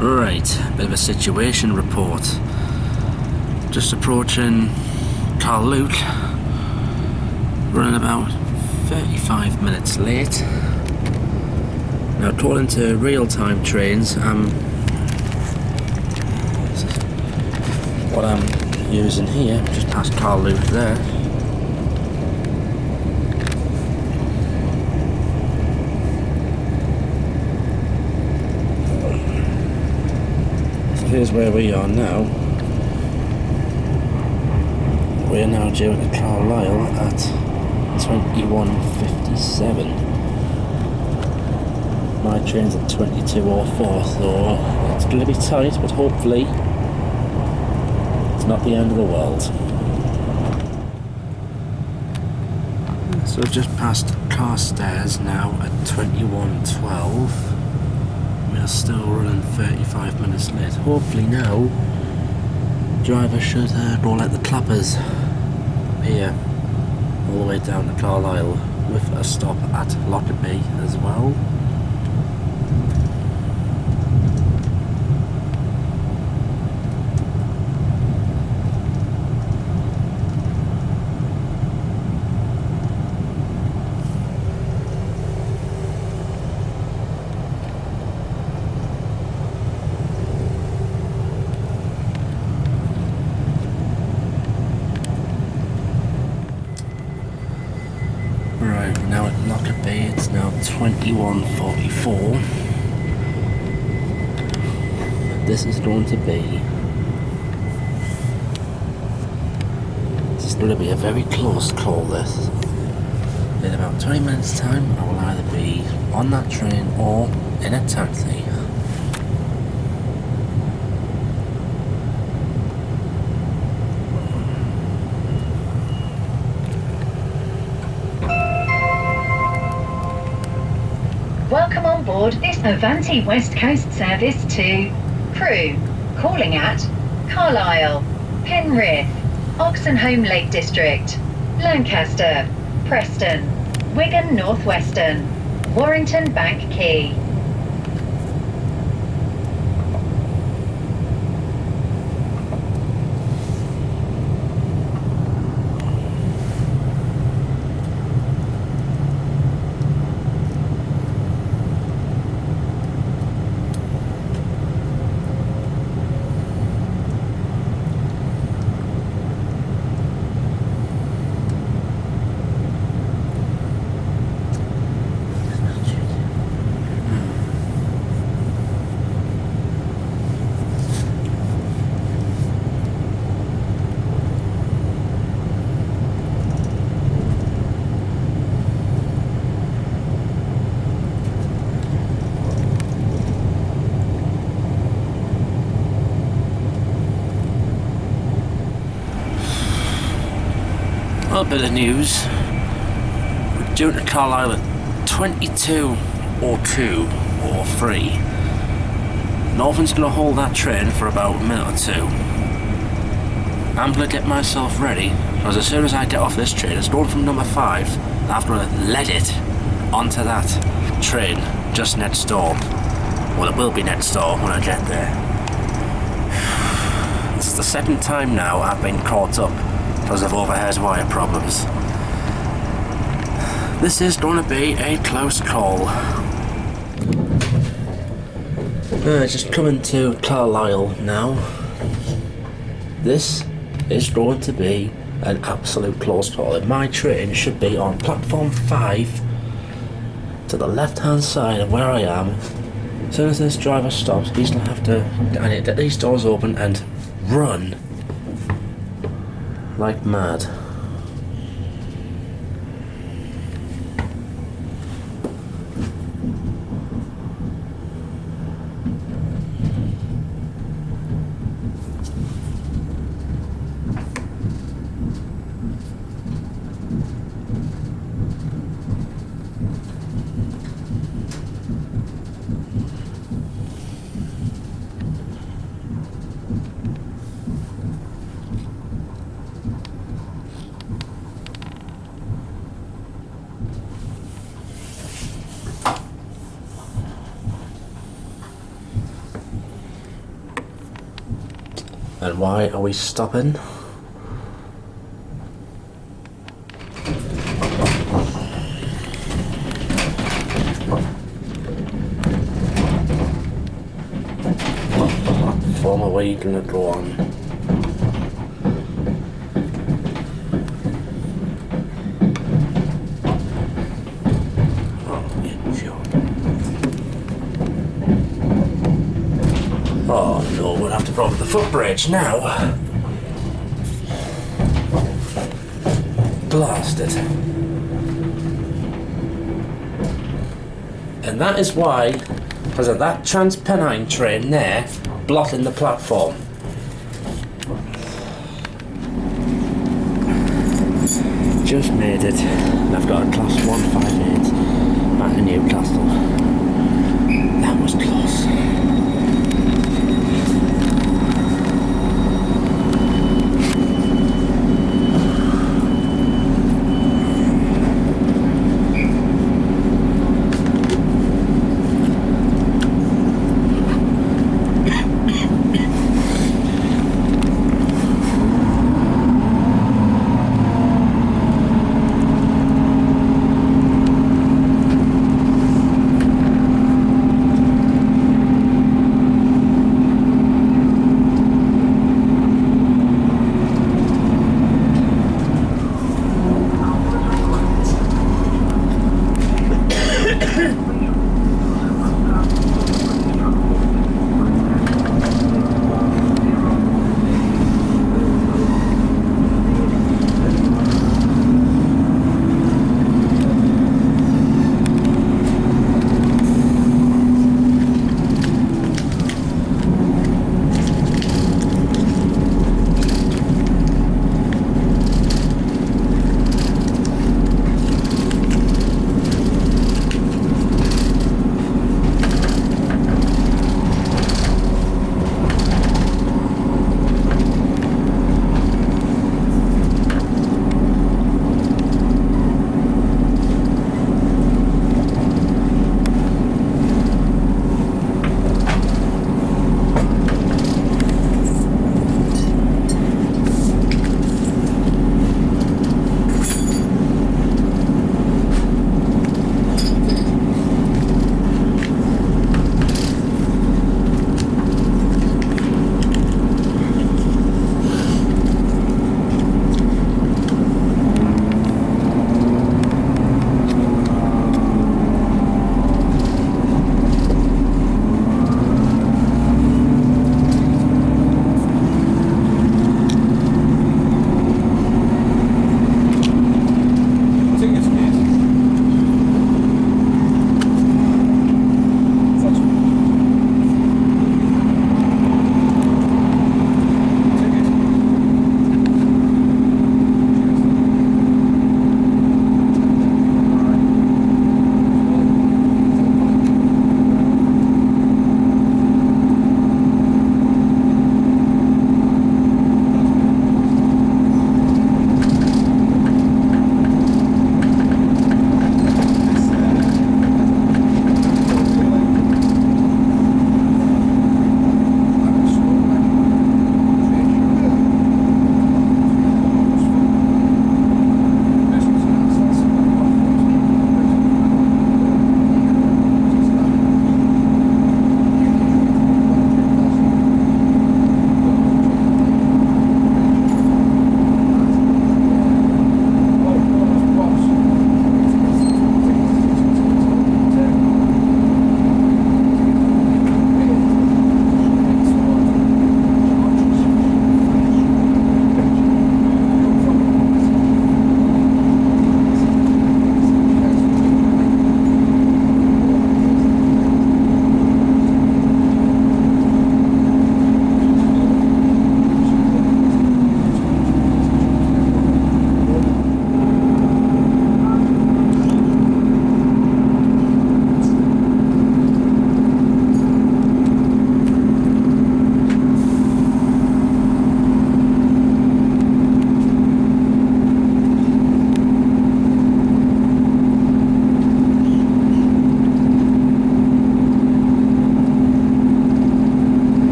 Right, bit of a situation report. Just approaching Carlisle, running about 35 minutes late. Now, according to real-time trains, what I'm using here, just past Carlisle there. Here's where we are now. We're now due to Carlisle at 21:57. My train's at 22:04, so it's going to be tight, but hopefully it's not the end of the world. So we've just passed Carstairs now at 21:12. We're still running 35 minutes late. Hopefully now, driver should go let the clappers here all the way down to Carlisle, with a stop at Lockerbie as well. Now at Lockerbie, it's now 21:44. This is going to be a very close call, this. In about 20 minutes time, I will either be on that train or in a taxi. Welcome on board this Avanti West Coast service to Crewe, calling at Carlisle, Penrith, Oxenholme Lake District, Lancaster, Preston, Wigan North Western, Warrington Bank Quay. little bit of news. We're due to Carlisle at 22:02 or 3. Northern's going to hold that train for about a minute or two. I'm going to get myself ready, because as soon as I get off this train, it's going from number 5. I'm going to let it onto that train just next door. Well, it will be next door when I get there. This is the second time now I've been caught up because of overhead wire problems. This is going to be a close call. Just coming to Carlisle now. This is going to be an absolute close call, and my train should be on platform 5 to the left hand side of where I am. As soon as this driver stops, he's going to have to get these doors open and run like mad. And why are we stopping? What form are we gonna go on? Oh no, we'll have to go over the footbridge now. Blasted. And that is why, because of that Transpennine train there, blocking the platform. Just made it. And I've got a class 158 back in Newcastle. That was close.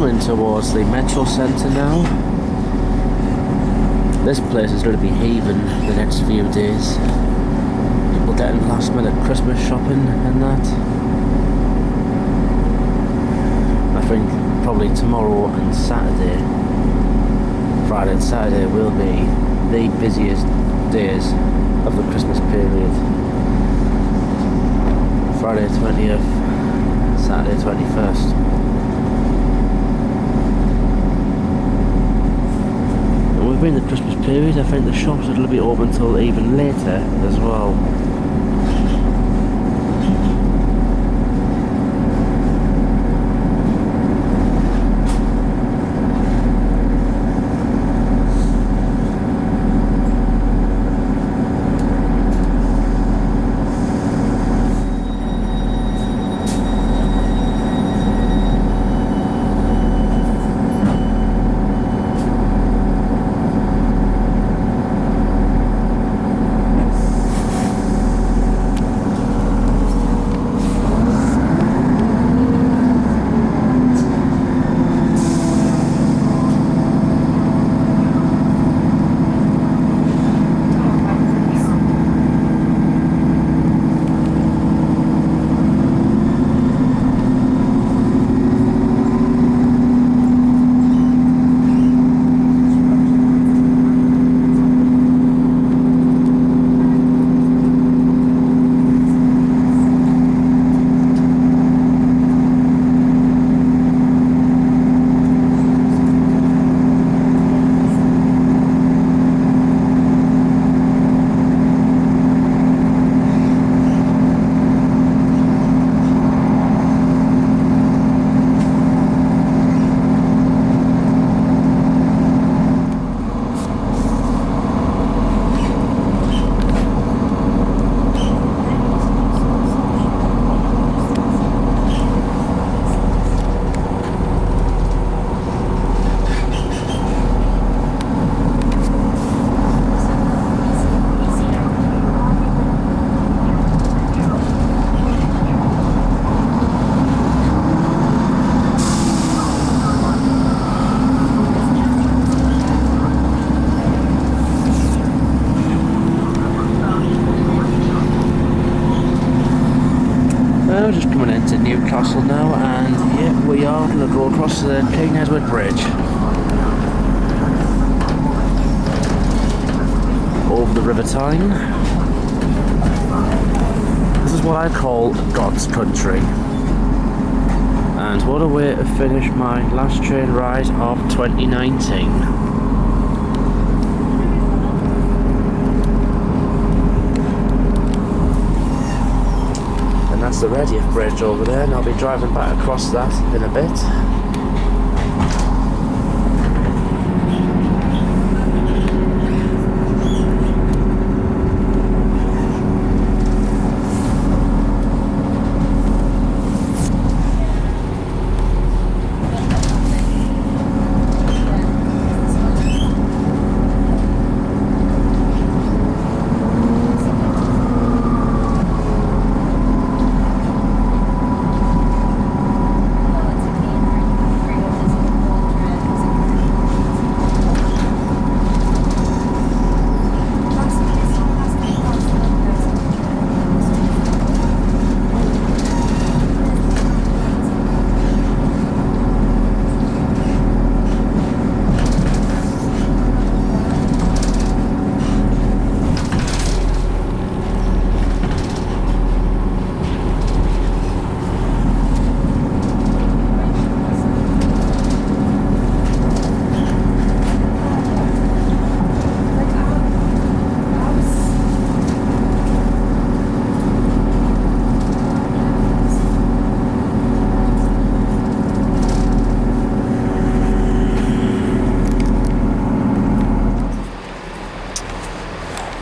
coming towards the metro centre now. This place is going to be heaving the next few days. People getting last minute Christmas shopping and that. I think probably tomorrow and Saturday, Friday and Saturday will be the busiest days of the Christmas period. Friday 20th, Saturday 21st. And within the Christmas period, I think the shops will be open till even later as well. We're just coming into Newcastle now, and yeah, we are going to go across the King Edward Bridge over the River Tyne. This is what I call God's country, and what a way to finish my last train ride of 2019. That's the Redheath Bridge over there, and I'll be driving back across that in a bit.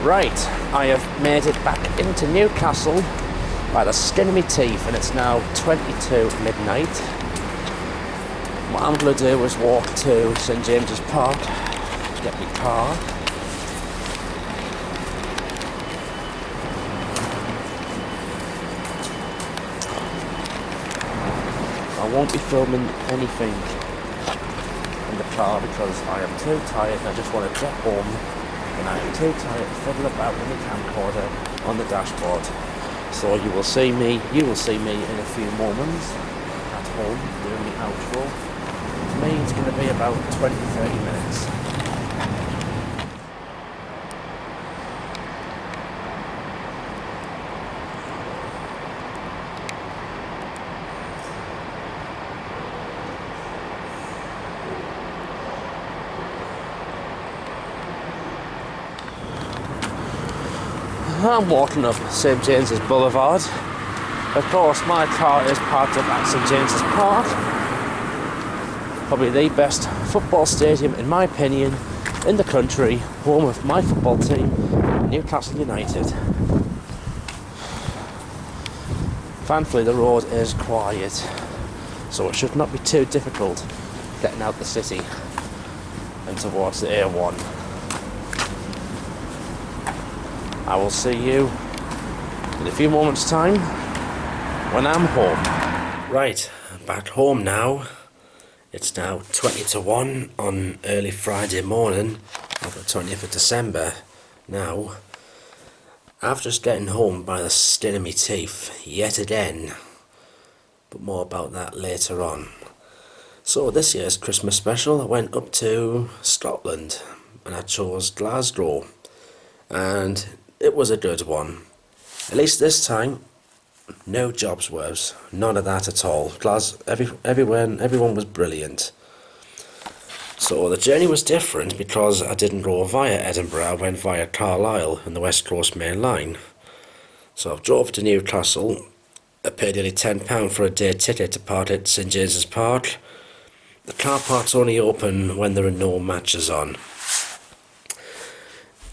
Right, I have made it back into Newcastle by the skin of my teeth, and it's now 22 midnight. What I'm going to do is walk to St James's Park, get my car. I won't be filming anything car because I am too tired and I just want to get home, and I am too tired to fiddle about with the camcorder on the dashboard. So you will see me in a few moments at home doing the outro. For me it's going to be about 20-30 minutes. I'm walking up St James's Boulevard. Of course, my car is parked up at St James's Park. Probably the best football stadium, in my opinion, in the country. Home of my football team, Newcastle United. Thankfully, the road is quiet, so it should not be too difficult getting out the city and towards the A1. I will see you in a few moments' time when I'm home. Right, I'm back home now. It's now 20-1 on early Friday morning of the 20th of December. Now, after just getting home by the skin of my teeth yet again, but more about that later on. So this year's Christmas special, I went up to Scotland and I chose Glasgow, and it was a good one. At least this time, no jobs worse, none of that at all. Everyone was brilliant. So the journey was different because I didn't go via Edinburgh, I went via Carlisle and the West Coast Main Line. So I drove to Newcastle, I paid nearly £10 for a day ticket to park at St James's Park. The car park's only open when there are no matches on.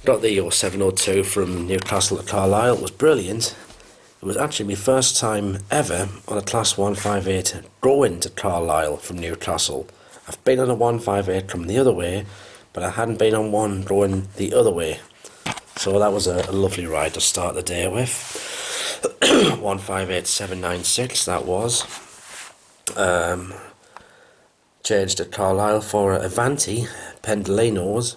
Got the 0702 from Newcastle to Carlisle. It was brilliant. It was actually my first time ever on a Class 158 going to Carlisle from Newcastle. I've been on a 158 from the other way, but I hadn't been on one going the other way. So that was a lovely ride to start the day with. 158796 that was. Changed at Carlisle for a Avanti Pendolinos.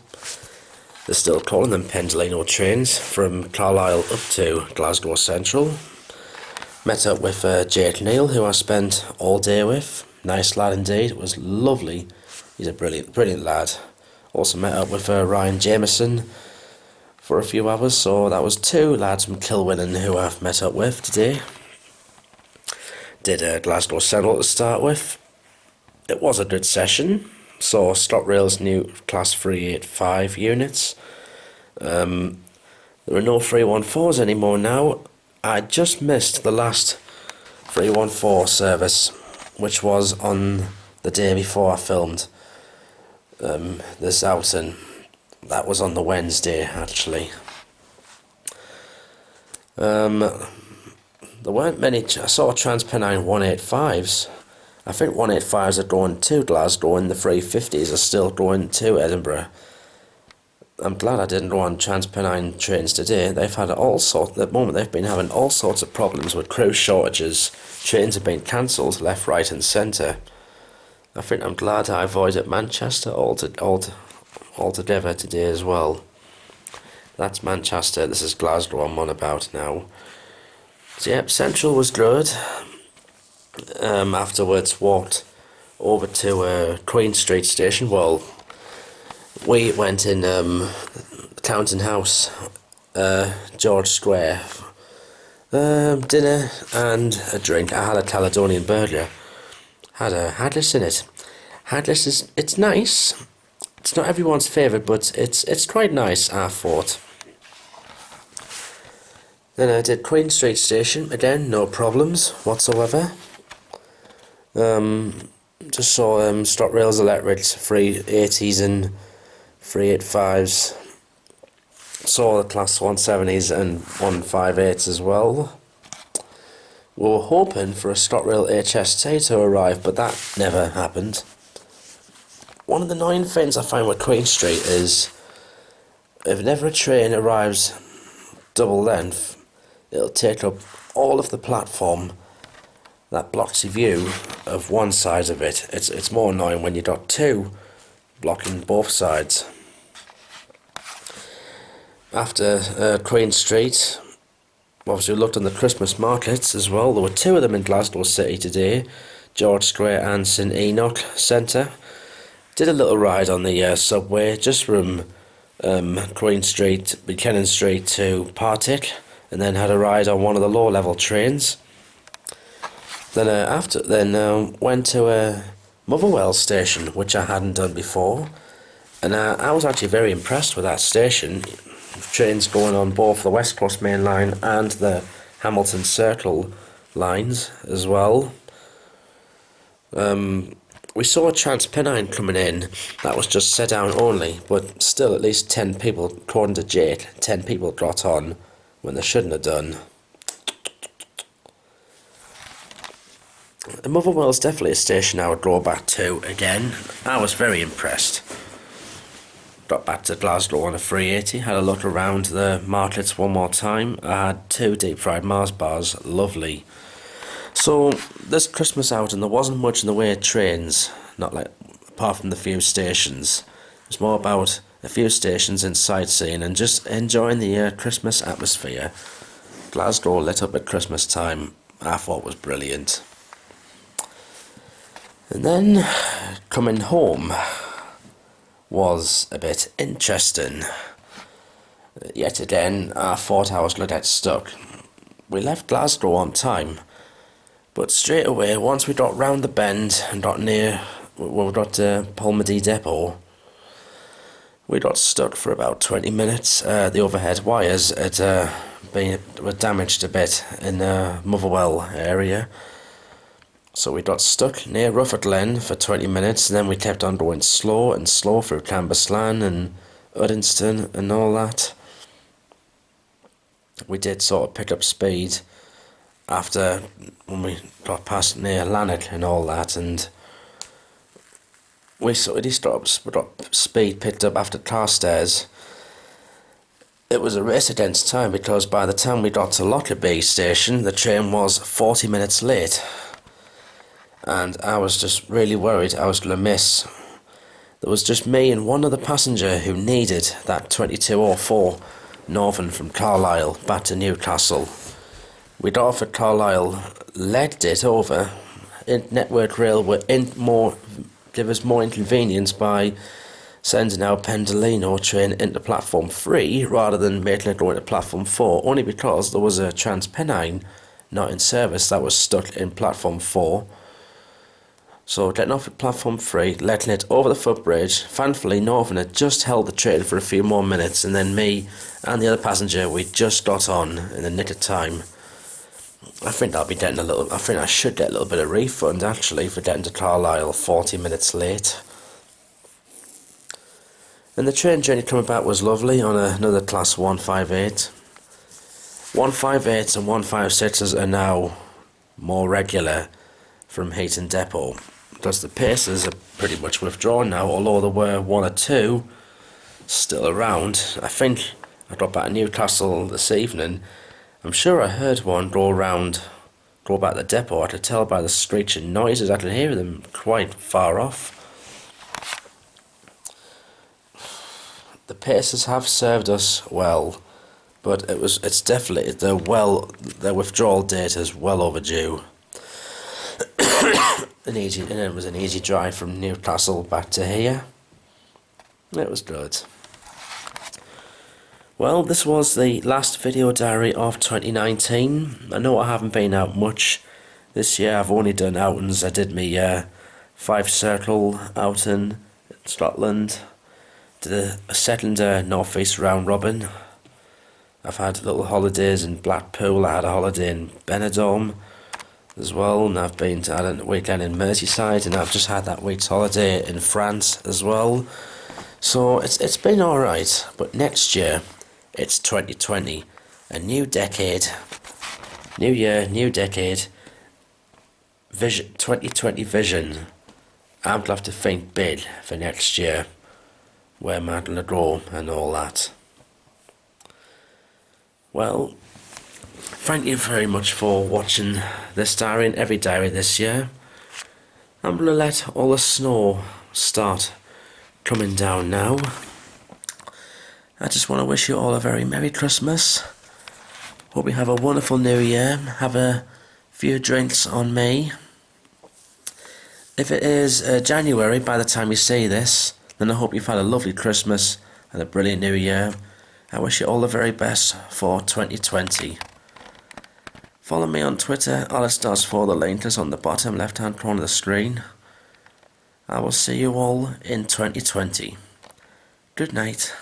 They're still calling them Pendolino trains from Carlisle up to Glasgow Central. Met up with Jake Neill, who I spent all day with. Nice lad indeed, it was lovely. He's a brilliant lad. Also met up with Ryan Jameson for a few hours, so that was two lads from Kilwinning who I've met up with today. Did Glasgow Central to start with. It was a good session. Saw ScotRail's new Class 385 units. There are no 314s anymore now. I just missed the last 314 service, which was on the day before I filmed this outing. That was on the Wednesday, actually. There weren't many. I saw TransPennine 185s. I think 185s are going to Glasgow and the 350s are still going to Edinburgh. I'm glad I didn't go on TransPennine trains today. They've had all sorts, at the moment they've been having all sorts of problems with crew shortages. Trains have been cancelled left, right and centre. I think I'm glad I avoided Manchester altogether today as well. That's Manchester, this is Glasgow I'm on about now. So yep, Central was good. Afterwards walked over to Queen Street station. Well, we went in Counting House, George Square, dinner and a drink. I had a Caledonian burger, had a hadless in it. Hadless it's nice. It's not everyone's favourite, but it's quite nice, I thought. Then I did Queen Street station again, no problems whatsoever. Just saw ScotRail's electrics, 380s and 385s. Saw the Class 170s and 158s as well. We were hoping for a ScotRail HST to arrive, but that never happened. One of the annoying things I find with Queen Street is if never a train arrives double length, it'll take up all of the platform that blocks your view of one side of it. It's more annoying when you've got two blocking both sides. After Queen Street, obviously we looked on the Christmas markets as well. There were 2 of them in Glasgow City today, George Square and St Enoch Centre. Did a little ride on the subway just from Queen Street, Buchanan Street to Partick, and then had a ride on one of the low level trains. Then went to Motherwell station, which I hadn't done before, and I was actually very impressed with that station. Trains going on both the West Coast Main Line and the Hamilton Circle lines as well. We saw a Transpennine coming in that was just set down only, but still at least 10 people, according to Jake, 10 people got on when they shouldn't have done. Motherwell is definitely a station I would go back to again. I was very impressed. Got back to Glasgow on a 380, had a look around the markets one more time. I had 2 deep fried Mars bars, lovely. So this Christmas outing, there wasn't much in the way of trains, not like apart from the few stations. It was more about a few stations and sightseeing and just enjoying the Christmas atmosphere. Glasgow lit up at Christmas time, I thought was brilliant. And then coming home was a bit interesting. Yet again, I thought I was going to get stuck. We left Glasgow on time, but straight away, once we got round the bend and got near, we got to Polmadie Depot, we got stuck for about 20 minutes. The overhead wires were damaged a bit in the Motherwell area. So we got stuck near Ruffertglen for 20 minutes, and then we kept on going slow and slow through Cambuslan and Uddingston and all that. We did sort of pick up speed after when we got past near Lanark and all that, and we got speed picked up after Carstairs. It was a race against time because by the time we got to Lockerbie station, the train was 40 minutes late. And I was just really worried I was going to miss. There was just me and one other passenger who needed that 2204 Northern from Carlisle back to Newcastle. We got off at Carlisle, legged it over. Network Rail give us more inconvenience by sending our Pendolino train into platform 3 rather than making it go into platform 4, only because there was a Transpennine not in service that was stuck in platform 4. So getting off at platform 3, letting it over the footbridge. Thankfully Northern had just held the train for a few more minutes, and then me and the other passenger, we just got on in the nick of time. I think I should get a little bit of refund actually for getting to Carlisle 40 minutes late. And the train journey coming back was lovely on another class 158. 158s and 156s are now more regular from Heaton Depot, because the Pacers are pretty much withdrawn now, although there were 1 or 2 still around. I think I got back to Newcastle this evening. I'm sure I heard one go back to the depot. I could tell by the screeching noises, I could hear them quite far off. The Pacers have served us well, but it's definitely their withdrawal date is well overdue. And it was an easy drive from Newcastle back to here. It was good. Well, this was the last video diary of 2019. I know I haven't been out much this year. I've only done outings. I did my 5 circle outing in Scotland. Did a second North East round robin. I've had little holidays in Blackpool. I had a holiday in Benidorm as well, and I've been to a weekend in Merseyside, and I've just had that week's holiday in France as well. So it's been alright, but next year it's 2020, a new decade, new year, new decade, vision, 2020 vision. I'm going to have to think big for next year, where am I going to go and all that. Well, thank you very much for watching this diary and every diary this year. I'm going to let all the snow start coming down now. I just want to wish you all a very Merry Christmas. Hope you have a wonderful New Year. Have a few drinks on me. If it is January by the time you see this, then I hope you've had a lovely Christmas and a brilliant New Year. I wish you all the very best for 2020. Follow me on Twitter, Alice4. The link is on the bottom left hand corner of the screen. I will see you all in 2020. Good night.